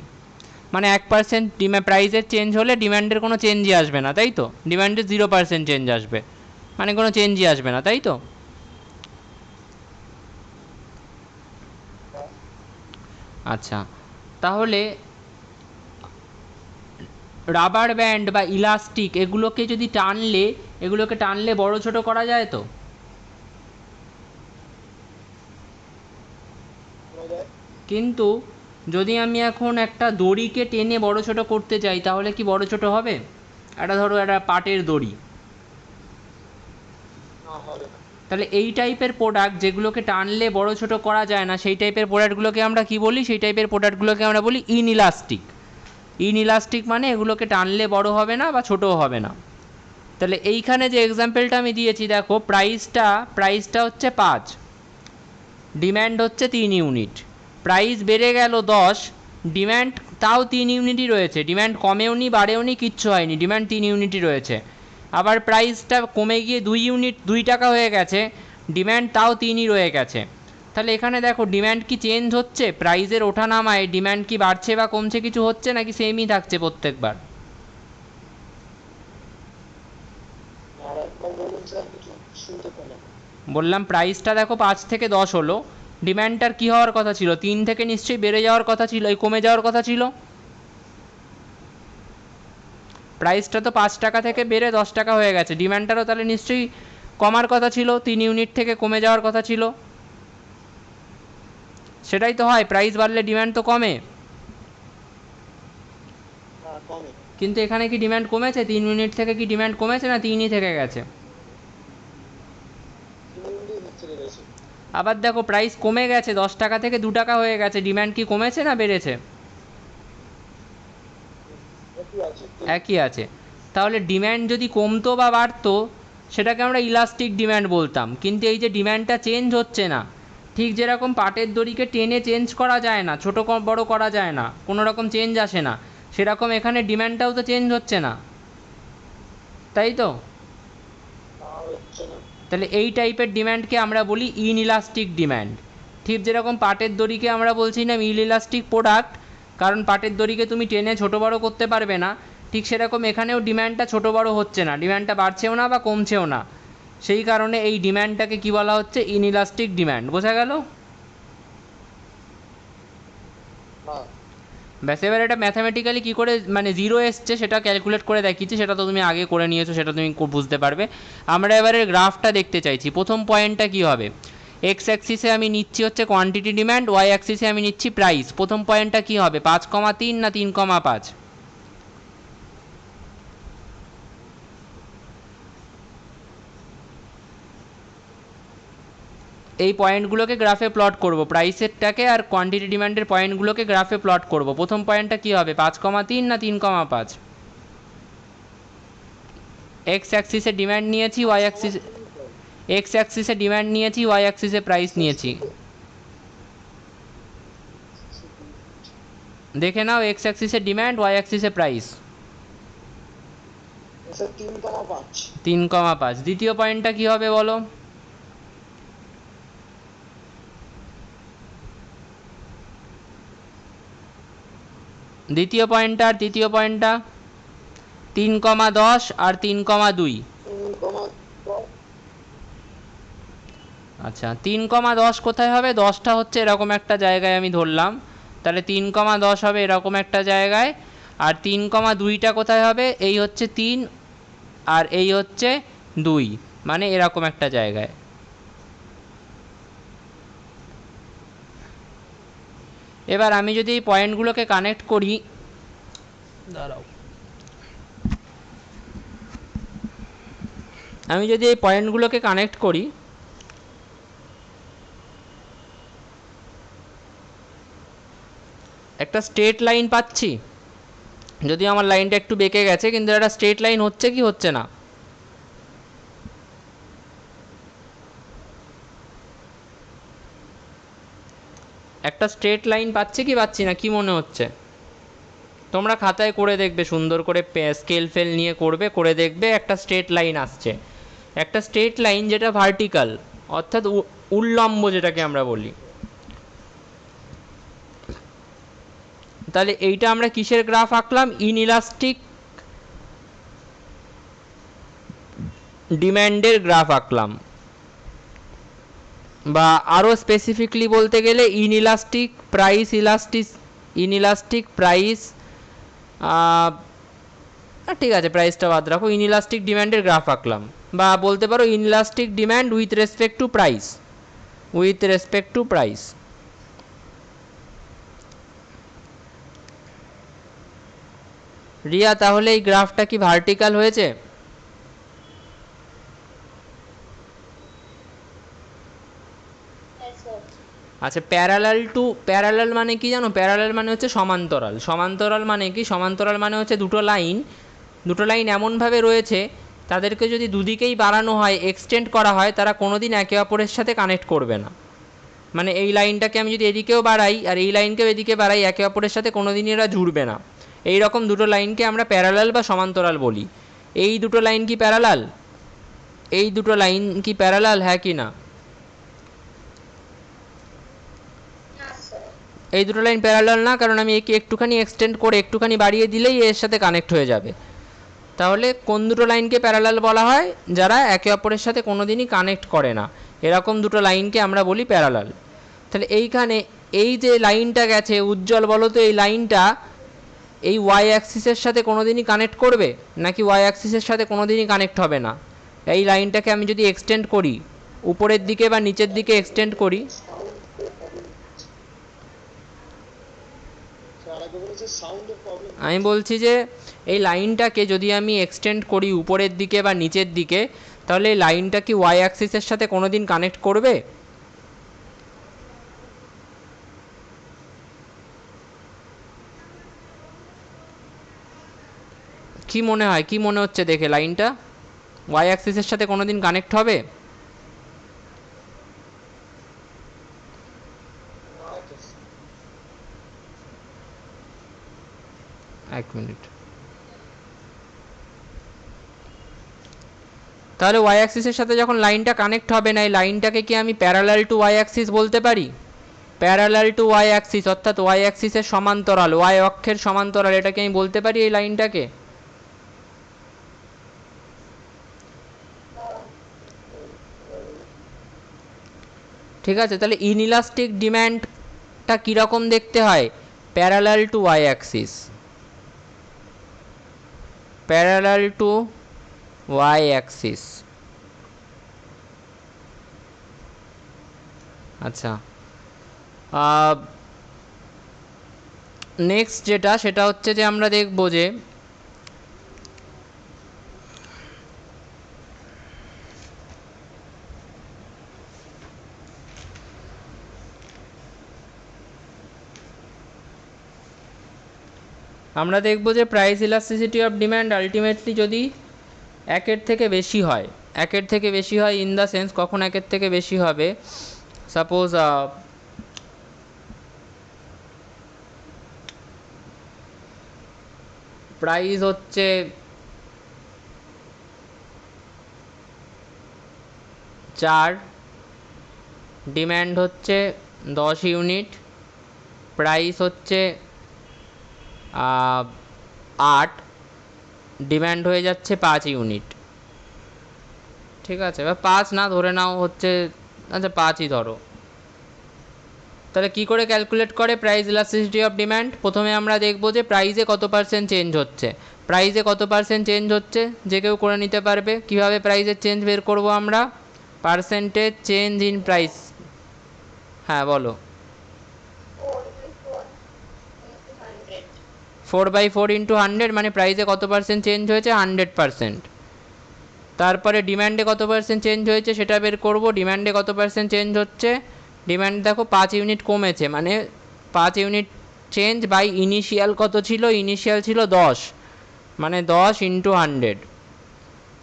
Speaker 1: মানে 1% প্রাইসের চেঞ্জ হলে ডিমান্ডের কোনো চেঞ্জই আসবে না, তাই তো? ডিমান্ডের 0% চেঞ্জ আসবে, মানে কোনো চেঞ্জই আসবে না, তাই তো? আচ্ছা, তাহলে রাবার ব্যান্ড বা ইলাস্টিক এগুলোকে যদি টানলে বড় ছোট করা যায় তো?
Speaker 3: করা যায়।
Speaker 1: কিন্তু যদি আমি এখন একটা দড়িকে টেনে বড় ছোট করতে চাই তাহলে কি বড় ছোট হবে? ধরো একটা পাটের দড়ি,
Speaker 3: না, হবে না।
Speaker 1: তাহলে এই টাইপের প্রোডাক্ট যেগুলোকে টানলে বড় ছোট করা যায় না সেই টাইপের প্রোডাক্টগুলোকে আমরা কি বলি? সেই টাইপের প্রোডাক্টগুলোকে আমরা বলি ইনইলাস্টিক। ইনইলাস্টিক মানে এগুলোকে টানলে বড় হবে না বা ছোটও হবে না। তাহলে এইখানে যে এক্সাম্পলটা আমি দিয়েছি দেখো, প্রাইসটা হচ্ছে 5, ডিম্যান্ড হচ্ছে 3 ইউনিট, প্রাইস বেড়ে গেল 10, ডিম্যান্ড তাও 3 ইউনিটই রয়েছে, ডিম্যান্ড কমেও নি বাড়েও নি, কিচ্ছু হয়নি, ডিম্যান্ড 3 ইউনিটই রয়েছে। আবার প্রাইসটা কমে গিয়ে 2 টাকা হয়ে গেছে, ডিম্যান্ড তাও 3ই রয়ে গেছে। তাহলে এখানে দেখো ডিম্যান্ড কি চেঞ্জ হচ্ছে? প্রাইসের ওঠা নামায় ডিম্যান্ড কি বাড়ছে বা কমছে কিছু হচ্ছে নাকি সেমই থাকছে প্রত্যেকবার?
Speaker 3: আর একবার বলুন স্যার, কিছু শুনতে পেলাম।
Speaker 1: বললাম প্রাইসটা দেখো 5 থেকে 10 হলো, ডিম্যান্ডটার কি হওয়ার কথা ছিল? 3 থেকে নিশ্চয়ই বেড়ে যাওয়ার কথা ছিল, কমে যাওয়ার কথা ছিল। প্রাইসটা তো 5 টাকা থেকে বেড়ে 10 টাকা হয়ে গেছে, ডিম্যান্ডটারও তাহলে নিশ্চয়ই কমার কথা ছিল, 3 ইউনিট থেকে কমে যাওয়ার কথা ছিল। সেটাই তো হয়, প্রাইস বাড়লে ডিম্যান্ড তো কমে।
Speaker 3: হ্যাঁ, কমে।
Speaker 1: কিন্তু এখানে কি ডিম্যান্ড কমেছে? 3 ইউনিট থেকে কি ডিম্যান্ড কমেছে না 3ই থেকে গেছে?
Speaker 3: থেকে গেছে।
Speaker 1: আবার দেখো প্রাইস কমে গেছে, 10 টাকা থেকে 2 টাকা হয়ে গেছে, ডিম্যান্ড কি কমেছে না বেড়েছে?
Speaker 3: একই আছে।
Speaker 1: একই আছে। তাহলে ডিম্যান্ড যদি কমতো বা বাড়তো সেটাকে আমরা ইলাস্টিক ডিম্যান্ড বলতাম। কিন্তু এই যে ডিম্যান্ডটা চেঞ্জ হচ্ছে না, ঠিক যেরকম পাটের দড়িকে টেনে চেঞ্জ করা যায় না, ছোটো বড় করা যায় না, কোনো রকম চেঞ্জ আসে না, সেরকম এখানে ডিম্যান্ডটাও তো চেঞ্জ হচ্ছে না, তাই তো?
Speaker 3: হচ্ছে না।
Speaker 1: তাহলে এই টাইপের ডিম্যান্ডকে আমরা বলি ইনইলাস্টিক ডিম্যান্ড। ঠিক যেরকম পাটের দড়িকে আমরা বলছিলাম ইনইলাস্টিক প্রোডাক্ট, কারণ পাটের দড়িকে তুমি টেনে ছোটো বড়ো করতে পারবে না, ঠিক সেরকম এখানেও ডিম্যান্ডটা ছোটো বড়ো হচ্ছে না, ডিম্যান্ডটা বাড়ছেও না বা কমছেও না, সেই কারণে এই ডিম্যান্ডটাকে কি বলা হচ্ছে? Inelastic demand. বোঝা গেল? ব্যাস, এবার এটা ম্যাথামেটিক্যালি কী করে মানে জিরো এসছে সেটা ক্যালকুলেট করে দেখিয়েছি, সেটা তো তুমি আগে করে নিয়েছো, সেটা তুমি বুঝতে পারবে। আমরা এবারে গ্রাফটা দেখতে চাইছি। প্রথম পয়েন্টটা কী হবে? এক্স অ্যাক্সিসে আমি নিচ্ছি হচ্ছে কোয়ান্টিটি ডিম্যান্ড, ওয়াই অ্যাক্সিসে আমি নিচ্ছি প্রাইস। প্রথম পয়েন্টটা কী হবে? 5,3 না 3,5? এই পয়েন্টগুলোকে গ্রাফে প্লট করব, প্রাইসেরটাকে আর কোয়ান্টিটি ডিমান্ডের পয়েন্টগুলোকে গ্রাফে প্লট করব। প্রথম পয়েন্টটা কী হবে? 5,3 না 3,5? এক্স অ্যাক্সিসে ডিমান্ড নিয়েছি, ওয়াই অ্যাক্সিসে এক্স অ্যাক্সিসে ডিমান্ড নিয়েছি, ওয়াই অ্যাক্সিসে প্রাইস নিয়েছি। দেখে নাও, এক্স অ্যাক্সিসে ডিমান্ড, ওয়াই অ্যাক্সিসে প্রাইস। 3,5। দ্বিতীয় পয়েন্টটা কী হবে বলো? দ্বিতীয় পয়েন্টটা আর তৃতীয় পয়েন্টটা 3,10 আর 3,2। আচ্ছা, 3,10 কোথায় হবে? 10টা হচ্ছে এরকম একটা জায়গায় আমি ধরলাম, তাহলে 3,10 হবে এরকম একটা জায়গায়। আর 3,2টা কোথায় হবে? এই হচ্ছে 3 আর এই হচ্ছে 2, মানে এরকম একটা জায়গায়। এবার আমি যদি এই পয়েন্টগুলোকে কানেক্ট করি, দাঁড়াও, আমি যদি এই পয়েন্টগুলোকে কানেক্ট করি, একটা স্ট্রেট লাইন পাচ্ছি। যদি আমার লাইনটা একটু বেঁকে গেছে, কিন্তু একটা স্ট্রেট লাইন হচ্ছে কি হচ্ছে না? একটা স্ট্রেট লাইন পাচ্ছি কি পাচ্ছি না, কি মনে হচ্ছে? তোমরা খাতায় করে দেখবে, সুন্দর করে স্কেল ফেল নিয়ে করবে, করে দেখবে একটা স্ট্রেট লাইন আসছে। একটা স্ট্রেট লাইন যেটা ভার্টিক্যাল, অর্থাৎ উল্লম্ব যেটাকে আমরা বলি। তাহলে এইটা আমরা কিসের গ্রাফ আঁকলাম? ইনইলাস্টিক ডিম্যান্ডের গ্রাফ আঁকলাম, বা আরও স্পেসিফিকলি বলতে গেলে ইনইলাস্টিক প্রাইস ঠিক আছে, প্রাইসটা বাদ রাখো, ইনইলাস্টিক ডিম্যান্ডের গ্রাফ আঁকলাম, বা বলতে পারো inelastic demand with respect to price, with respect to price. Riya, তাহলে এই গ্রাফটা কি ভার্টিক্যাল হয়েছে?
Speaker 2: Yes, sir.
Speaker 1: আচ্ছা, প্যারালাল টু, প্যারালাল মানে কি জানো? প্যারালাল মানে হচ্ছে সমান্তরাল। সমান্তরাল মানে কি? সমান্তরাল মানে হচ্ছে দুটো লাইন, দুটো লাইন এমনভাবে রয়েছে তাদেরকে যদি দুদিকেই বাড়ানো হয়, এক্সটেন্ড করা হয়, তারা কোনো দিন একে অপরের সাথে কানেক্ট করবে না। মানে এই লাইনটাকে আমি যদি এদিকেও বাড়াই আর এই লাইনকেও এদিকে বাড়াই, একে অপরের সাথে কোনো দিনই এরা জুড়বে না। এই রকম দুটো লাইনকে আমরা প্যারালাল বা সমান্তরাল বলি। এই দুটো লাইন কি প্যারালাল? এই দুটো লাইন কি প্যারালাল, হ্যাঁ কি না?
Speaker 2: না, sir.
Speaker 1: এই দুটো লাইন প্যারালাল না, কারণ আমি একে একটুখানি এক্সটেন্ড করে একটুখানি বাড়িয়ে দিলেই এর সাথে কানেক্ট হয়ে যাবে। তাহলে কোন দুটো লাইনকে প্যারালাল বলা হয়? যারা একে অপরের সাথে কোনো দিনই কানেক্ট করে না, এরকম দুটো লাইনকে আমরা বলি প্যারালাল। তাহলে এইখানে এই যে লাইনটা গেছে উজ্জ্বল, বলো তো এই লাইনটা এই ওয়াই অ্যাক্সিসের সাথে কোনো দিনই কানেক্ট করবে নাকি ওয়াই অ্যাক্সিসের সাথে কোনো দিনই কানেক্ট হবে না? এই লাইনটাকে আমি যদি এক্সটেন্ড করি উপরের দিকে বা নিচের দিকে এক্সটেন্ড করি, আমি বলছি যে এই লাইনটাকে যদি আমি এক্সটেন্ড করি উপরের দিকে বা নিচের দিকে, তাহলে এই লাইনটা কি ওয়াই অ্যাক্সিসের সাথে কোনো দিন কানেক্ট করবে? কি মনে হয়, কি মনে হচ্ছে দেখে লাইনটা ওয়াই অ্যাক্সিসের সাথে কোনো দিন কানেক্ট হবে? এক মিনিট, তাহলে ওয়াই অ্যাক্সিসের সাথে যখন লাইনটা কানেক্ট হবে না, এই লাইনটাকে কি আমি প্যারালাল টু ওয়াই অ্যাক্সিস বলতে পারি? প্যারালাল টু ওয়াই অ্যাক্সিস অর্থাৎ ওয়াই অ্যাক্সিসের সমান্তরাল, ওয়াই অক্ষের সমান্তরাল, এটাকে আমি বলতে পারি এই লাইনটাকে? ঠিক আছে, তাহলে ইনইলাস্টিক ডিম্যান্ডটা কীরকম দেখতে হয়? Parallel to Y axis, parallel to Y axis. আচ্ছা, নেক্সট যেটা, সেটা হচ্ছে যে আমরা দেখব যে আমরা দেখব যে price elasticity of demand ultimately যদি একের থেকে বেশি হয়, একের থেকে বেশি হয় ইন দ্য সেন্স, কখন একের থেকে বেশি হবে? সাপোজ প্রাইস হচ্ছে 4, ডিম্যান্ড হচ্ছে 10 ইউনিট, প্রাইস হচ্ছে 8, ডিম্যান্ড হয়ে যাচ্ছে 5 ইউনিট। ঠিক আছে, বা 5 না ধরে নাও হচ্ছে, আচ্ছা 5ই ধরো। তাহলে কি করে ক্যালকুলেট করে প্রাইস ইলাস্টিসিটি অফ ডিম্যান্ড? প্রথমে আমরা দেখব যে প্রাইসে কত পার্সেন্ট চেঞ্জ হচ্ছে। প্রাইসে কত পার্সেন্ট চেঞ্জ হচ্ছে যে কেউ করে নিতে পারবে? কিভাবে প্রাইসের চেঞ্জ বের করব আমরা? Percentage change in price. হ্যাঁ বলো।
Speaker 2: 4/4 into 100.
Speaker 1: 4/4 × 100 মানে প্রাইসে কত পার্সেন্ট চেঞ্জ হয়েছে? 100%। তারপরে ডিম্যান্ডে কত পার্সেন্ট চেঞ্জ হয়েছে সেটা বের করব। ডিম্যান্ডে কত পার্সেন্ট চেঞ্জ হচ্ছে? ডিম্যান্ড দেখো 5 ইউনিট কমেছে, মানে 5 ইউনিট চেঞ্জ বাই ইনিশিয়াল কত ছিল? ইনিশিয়াল ছিল 10, মানে 10 × 100।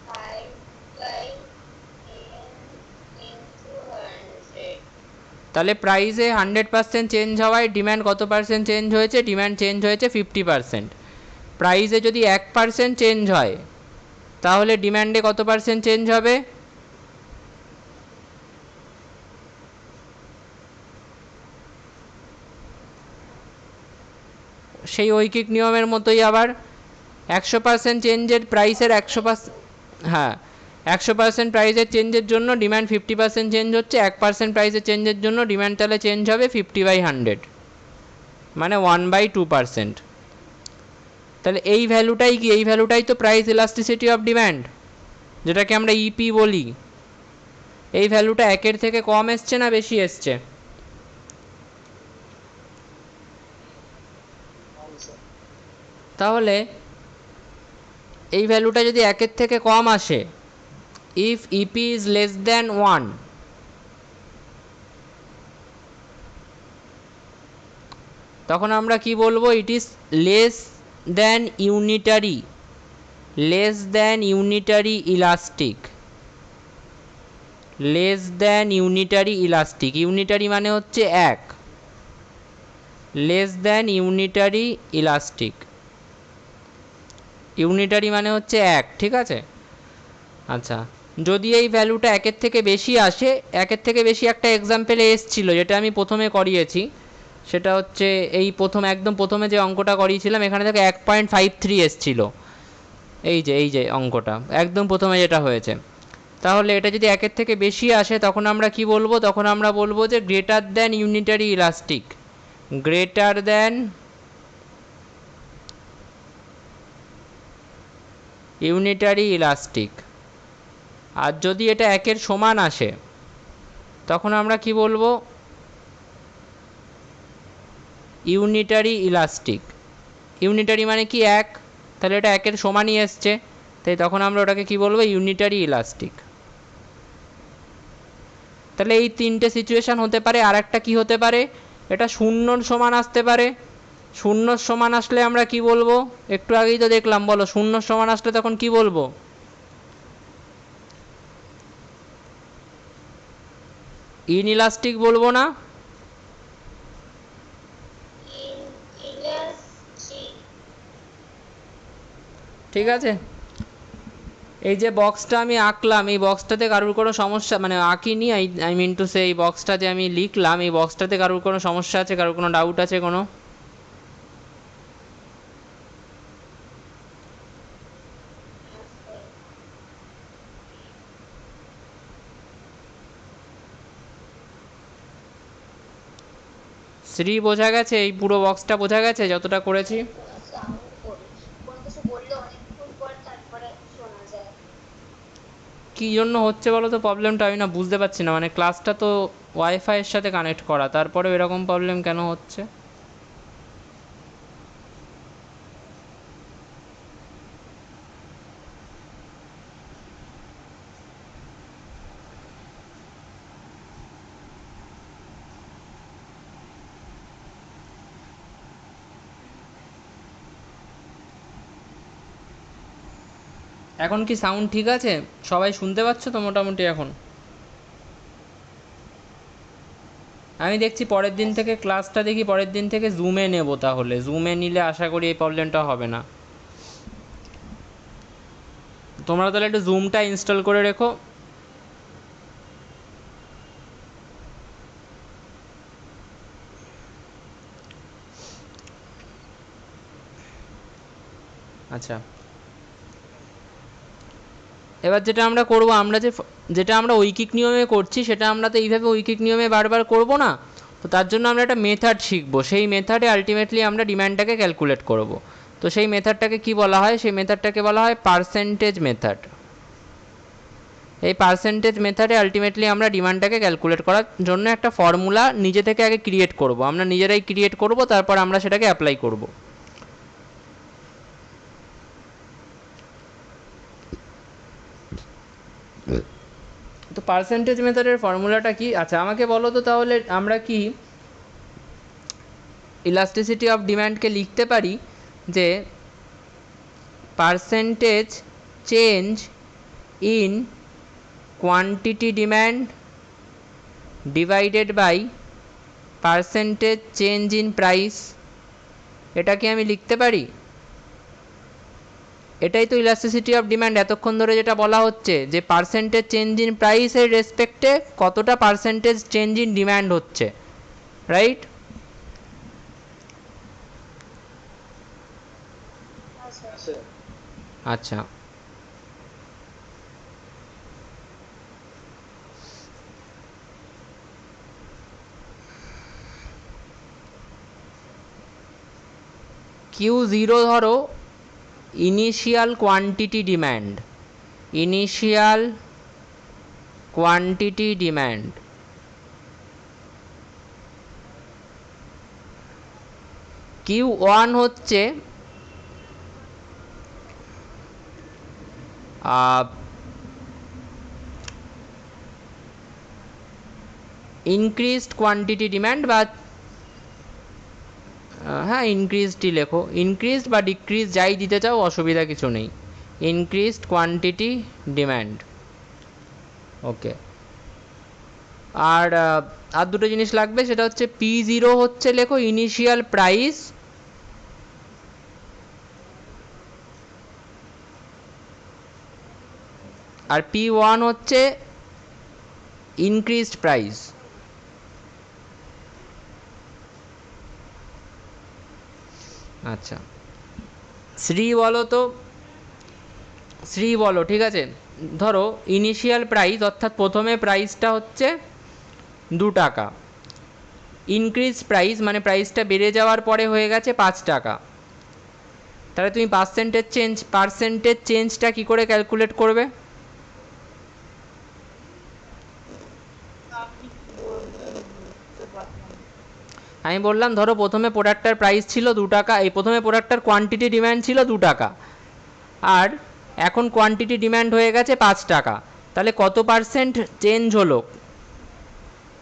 Speaker 2: 5/10 into 100.
Speaker 1: তাহলে প্রাইসে 100% চেঞ্জ হওয়ায় ডিম্যান্ড কত পার্সেন্ট চেঞ্জ হয়েছে? ডিম্যান্ড চেঞ্জ হয়েছে 50%। প্রাইসে যদি 1% চেঞ্জ হয় তাহলে ডিম্যান্ডে কত পার্সেন্ট চেঞ্জ হবে? সেই ঐকিক নিয়মের মতোই আবার 100% চেঞ্জের প্রাইসের 100%, হ্যাঁ 100% প্রাইসের চেঞ্জের জন্য ডিম্যান্ড 50% চেঞ্জ হচ্ছে, 1% প্রাইসের চেঞ্জের জন্য ডিম্যান্ড তাহলে চেঞ্জ হবে 50/100, মানে 1/2%। তাহলে এই ভ্যালুটাই কি, এই ভ্যালুটাই তো প্রাইস ইলাস্টিসিটি অফ ডিম্যান্ড, যেটাকে আমরা ইপি বলি। এই ভ্যালুটা একের থেকে কম এসছে না বেশি এসছে? তাহলে এই ভ্যালুটা যদি একের থেকে কম আসে, if EP is less than 1, তখন আমরা কি বলবো? It is less than unitary, less than unitary elastic, less than unitary elastic. Unitary মানে হচ্ছে এক, less than unitary elastic, unitary মানে হচ্ছে এক, ঠিক আছে? আচ্ছা, যদি এই ভ্যালুটা একের থেকে বেশি আসে, একের থেকে বেশি একটা এক্সাম্পলে এসছিল যেটা আমি প্রথমে করিয়েছি, সেটা হচ্ছে এই প্রথম একদম প্রথমে যে অঙ্কটা করিয়েছিলাম, এখানে থেকে 1.53 এসছিল, এই যে অঙ্কটা একদম প্রথমে যেটা হয়েছে। তাহলে এটা যদি একের থেকে বেশি আসে তখন আমরা কি বলবো? তখন আমরা বলবো যে greater than unitary elastic, greater than unitary elastic. আর যদি এটা একের সমান আসে তখন আমরা কি বলবো? Unitary elastic. ইউনিটারি মানে কি এক, তাহলে এটা একের সমানই এসছে, তাই তখন আমরা ওটাকে কি বলবো? Unitary elastic. তাহলে এই তিনটে সিচুয়েশান হতে পারে। আর একটা কি হতে পারে? এটা শূন্যর সমান আসতে পারে। শূন্যর সমান আসলে আমরা কি বলবো? একটু আগেই তো দেখলাম, বলো শূন্যর সমান আসলে তখন কি বলবো? ইনইলাস্টিক বলবো না? ঠিক আছে, এই যে বক্সটা আমি আঁকলাম, এই বক্সটাতে কারোর কোনো সমস্যা, মানে আঁকিনি, আই মিন টু সে, এই বক্সটা যে আমি লিখলাম, এই বক্সটাতে কারোর কোনো সমস্যা আছে? কারোর কোনো ডাউট আছে কোনো? শ্রী বোঝা গেছে? এই পুরো বক্সটা বোঝা গেছে যতটা করেছি?
Speaker 2: সাউন্ড করি, কোনো কিছু বললে অনেকক্ষণ পর তারপরে শোনা যায়।
Speaker 1: কী জন্য হচ্ছে বলো তো প্রবলেমটা? আমি না বুঝতে পারছি না, মানে ক্লাসটা তো ওয়াইফাইয়ের সাথে কানেক্ট করা, তারপরেও এরকম প্রবলেম কেন হচ্ছে? এখন কি সাউন্ড ঠিক আছে? সবাই শুনতে পাচ্ছ তো মোটামুটি এখন? আমি দেখছি পরের দিন থেকে ক্লাসটা দেখি পরের দিন থেকে জুমে নেব, তাহলে জুমে নিলে আশা করি এই প্রবলেমটা হবে না। তোমরা তাহলে একটু জুমটা ইনস্টল করে রেখো। আচ্ছা, এবার যেটা আমরা করব, আমরা যেটা আমরা ঐকিক নিয়মে করছি সেটা আমরা তো এইভাবে ঐকিক নিয়মে বারবার করব না, তো তার জন্য আমরা একটা মেথড শিখব। সেই মেথডে আলটিমেটলি আমরা ডিমান্ডটাকে ক্যালকুলেট করব। তো সেই মেথডটাকে কি বলা হয়? সেই মেথডটাকে বলা হয় পার্সেন্টেজ মেথড। এই পার্সেন্টেজ মেথডে আলটিমেটলি আমরা ডিমান্ডটাকে ক্যালকুলেট করার জন্য একটা ফর্মুলা নিজে থেকে আগে ক্রিয়েট করব, আমরা নিজেরাই ক্রিয়েট করব, তারপর আমরা সেটাকে অ্যাপ্লাই করব। তো পার্সেন্টেজ মেথডের ফর্মুলাটা কি? আচ্ছা আমাকে বলো তো তাহলে, আমরা কি ইলাস্টিসিটি অফ ডিম্যান্ডকে লিখতে পারি যে percentage change in quantity demand divided by percentage change in price? এটা কি আমি লিখতে পারি? এটাই তো ইলাস্টিসিটি অফ ডিম্যান্ড এতক্ষণ ধরে যেটা বলা হচ্ছে, যে পার্সেন্টেজ চেঞ্জ ইন প্রাইসের রেসপেক্টে কতটা পার্সেন্টেজ চেঞ্জ ইন ডিম্যান্ড হচ্ছে, রাইট? আচ্ছা, Q0 ধরো initial quantity demand, initial quantity demand, Q1 হচ্ছে ইনক্রিজড কোয়ান্টিটি ডিম্যান্ড বা হ্যাঁ ইনক্রিজডই লেখো, ইনক্রিজড বা ডিক্রিজ যাই দিতে চাও অসুবিধা কিছু নেই, ইনক্রিজড কোয়ান্টিটি ডিম্যান্ড। ওকে, আর আর দুটো জিনিস লাগবে, সেটা হচ্ছে P0 হচ্ছে লেখো ইনিশিয়াল প্রাইস, আর P1 হচ্ছে ইনক্রিজড প্রাইস। আচ্ছা শ্রী বলো তো, শ্রী বলো, ঠিক আছে। ধরো ইনিশিয়াল প্রাইস অর্থাৎ প্রথমে প্রাইসটা হচ্ছে 2 টাকা, ইনক্রিজ প্রাইস মানে প্রাইসটা বেড়ে যাওয়ার পরে হয়ে গেছে 5 টাকা, তাহলে তুমি পার্সেন্টেজ চেঞ্জটা কী করে ক্যালকুলেট করবে? আমি বললাম ধরো প্রথমে প্রোডাক্টটার প্রাইস ছিল 2 টাকা, এই প্রথমে প্রোডাক্টটার কোয়ান্টিটি ডিম্যান্ড ছিল 2 টাকা, আর এখন কোয়ান্টিটি ডিম্যান্ড হয়ে গেছে 5 টাকা, তাহলে কত পার্সেন্ট চেঞ্জ হলো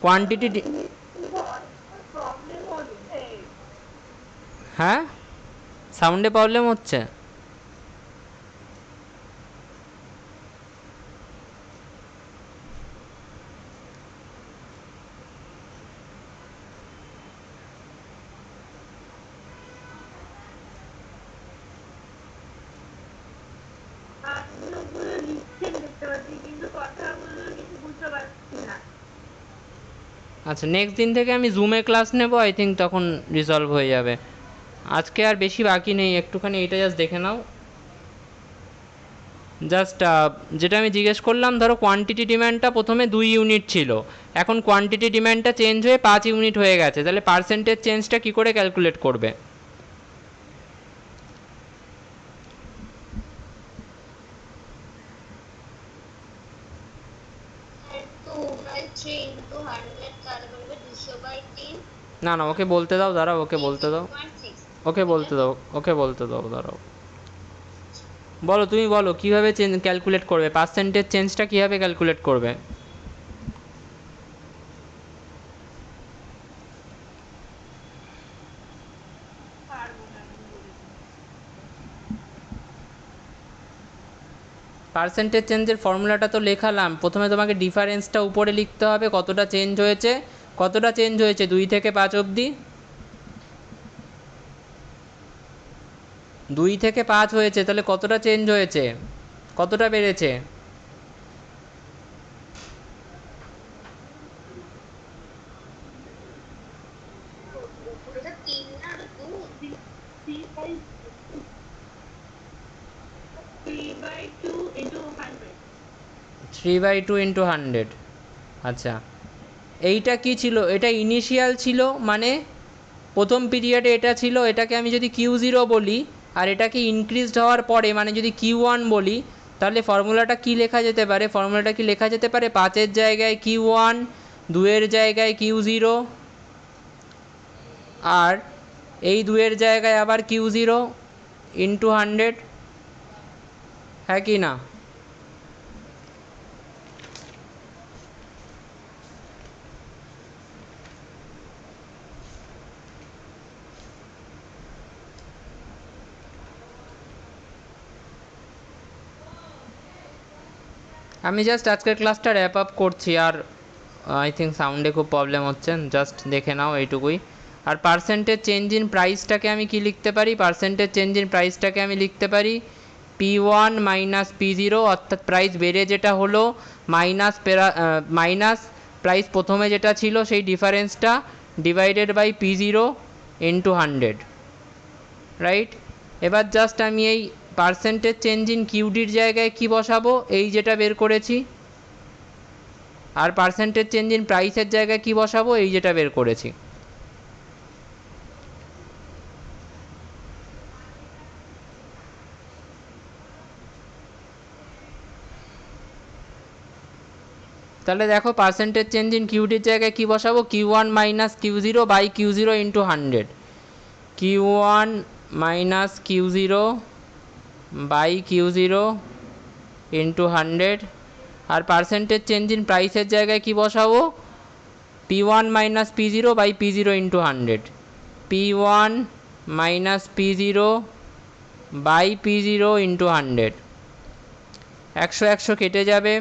Speaker 1: কোয়ান্টিটি? হ্যাঁ সাউন্ডে প্রবলেম হচ্ছে? আচ্ছা নেক্সট দিন থেকে আমি জুমে ক্লাস নেব, আই থিঙ্ক তখন রিজলভ হয়ে যাবে। আজকে আর বেশি বাকি নেই, একটুখানি এটা জাস্ট দেখে নাও। জাস্ট যেটা আমি জিজ্ঞেস করলাম, ধরো কোয়ান্টিটি ডিম্যান্ডটা প্রথমে 2 ইউনিট ছিল, এখন কোয়ান্টিটি ডিম্যান্ডটা চেঞ্জ হয়ে 5 ইউনিট হয়ে গেছে, তাহলে পার্সেন্টেজ চেঞ্জটা কী করে ক্যালকুলেট করবে? না না ওকে বলতে দাও, দাঁড়াও ওকে বলতে দাও, ওকে বলতে দাও, ওকে বলতে দাও, দাঁড়াও। বলো তুমি বলো কীভাবে ক্যালকুলেট করবে, পার্সেন্টেজ চেঞ্জটা কীভাবে ক্যালকুলেট করবে? পার্সেন্টেজ চেঞ্জের ফর্মুলাটা তো লেখালাম, প্রথমে তোমাকে ডিফারেন্সটা উপরে লিখতে হবে, কতটা চেঞ্জ হয়েছে, কতটা চেঞ্জ হয়েছে 2 থেকে 5 অবধি, 2 থেকে 5 হয়েছে, তাহলে কতটা চেঞ্জ হয়েছে, কতটা বেড়েছে? Three by two into 100। আচ্ছা এইটা কি ছিল, এটা ইনিশিয়াল ছিল, মানে প্রথম পিরিয়ডে এটা ছিল, এটাকে আমি যদি Q0 বলি, আর এটাকে ইনক্রিজড হওয়ার পরে মানে যদি Q1 বলি, তাহলে ফর্মুলাটা কি লেখা যেতে পারে? ফর্মুলাটা কি লেখা যেতে পারে 5-এর জায়গায় Q1, 2-এর জায়গায় Q0, আর এই 2-এর জায়গায় আবার Q0 ইন্টু 100, হ্যাঁ কি না? আমি জাস্ট আজকের ক্লাসটা র্যাপ আপ করছি, আর আই থিঙ্ক সাউন্ডে খুব প্রবলেম হচ্ছে, জাস্ট দেখে নাও এইটুকুই। আর পার্সেন্টেজ চেঞ্জ ইন প্রাইসটাকে আমি কি লিখতে পারি? পার্সেন্টেজ চেঞ্জ ইন প্রাইসটাকে আমি লিখতে পারি P1 মাইনাস P0, অর্থাৎ প্রাইস বেড়ে যেটা হলো মাইনাস প্রাইস প্রথমে যেটা ছিল সেই ডিফারেন্সটা divided by P0 into 100, right? এবার জাস্ট আমি এই পার্সেন্টেজ চেঞ্জ ইন কিউডির জায়গায় কি বসাবো, এই যেটা বের করেছি, আর পার্সেন্টেজ চেঞ্জ ইন প্রাইসের জায়গায় কি বসাবো, এই যেটা বের করেছি। তাহলে দেখো পার্সেন্টেজ চেঞ্জ ইন কিউটির জায়গায় কি বসাবো, Q1 minus Q0 by Q0 into 100, Q1 minus Q0 by Q0 into 100। আর পার্সেন্টেজ চেঞ্জ ইন প্রাইসের জায়গায় কি বসাবো, P1 minus P0 by P0 into 100, P1 minus P0 by P0 into 100। 100 100 কেটে যাবে,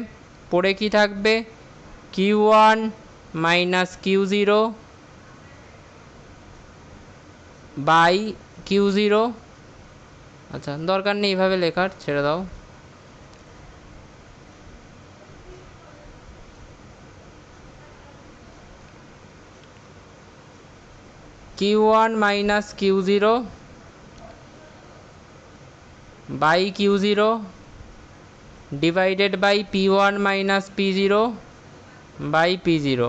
Speaker 1: পড়ে কি থাকবে, Q1 minus Q0 by Q0। আচ্ছা দরকার নেই এইভাবে লেখার, ছেড়ে দাও। Q1 minus Q0 by Q0 divided by P1 minus P0 by P0।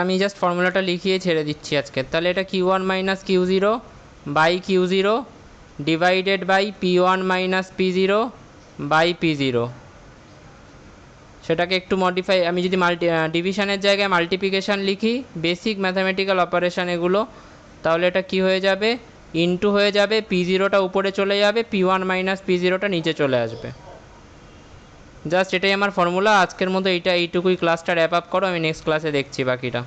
Speaker 1: আমি জাস্ট ফর্মুলাটা লিখিয়ে ছেড়ে দিচ্ছি আজকে। তাহলে এটা Q1 minus Q0 by Q0 divided by P1 minus P0 by P0। সেটাকে একটু মডিফাই, আমি যদি ডিভিশনের জায়গায় মাল্টিপ্লিকেশান লিখি, বেসিক ম্যাথামেটিক্যাল অপারেশান এগুলো, তাহলে এটা কি হয়ে যাবে, ইনটু হয়ে যাবে, P0টা উপরে চলে যাবে, P1 মাইনাস P0টা নিচে চলে আসবে। জাস্ট এটাই আমার ফর্মুলা। আজকের মতো এইটুকুই, ক্লাসটা র্যাপ আপ করো, আমি নেক্সট ক্লাসে দেখছি বাকিটা।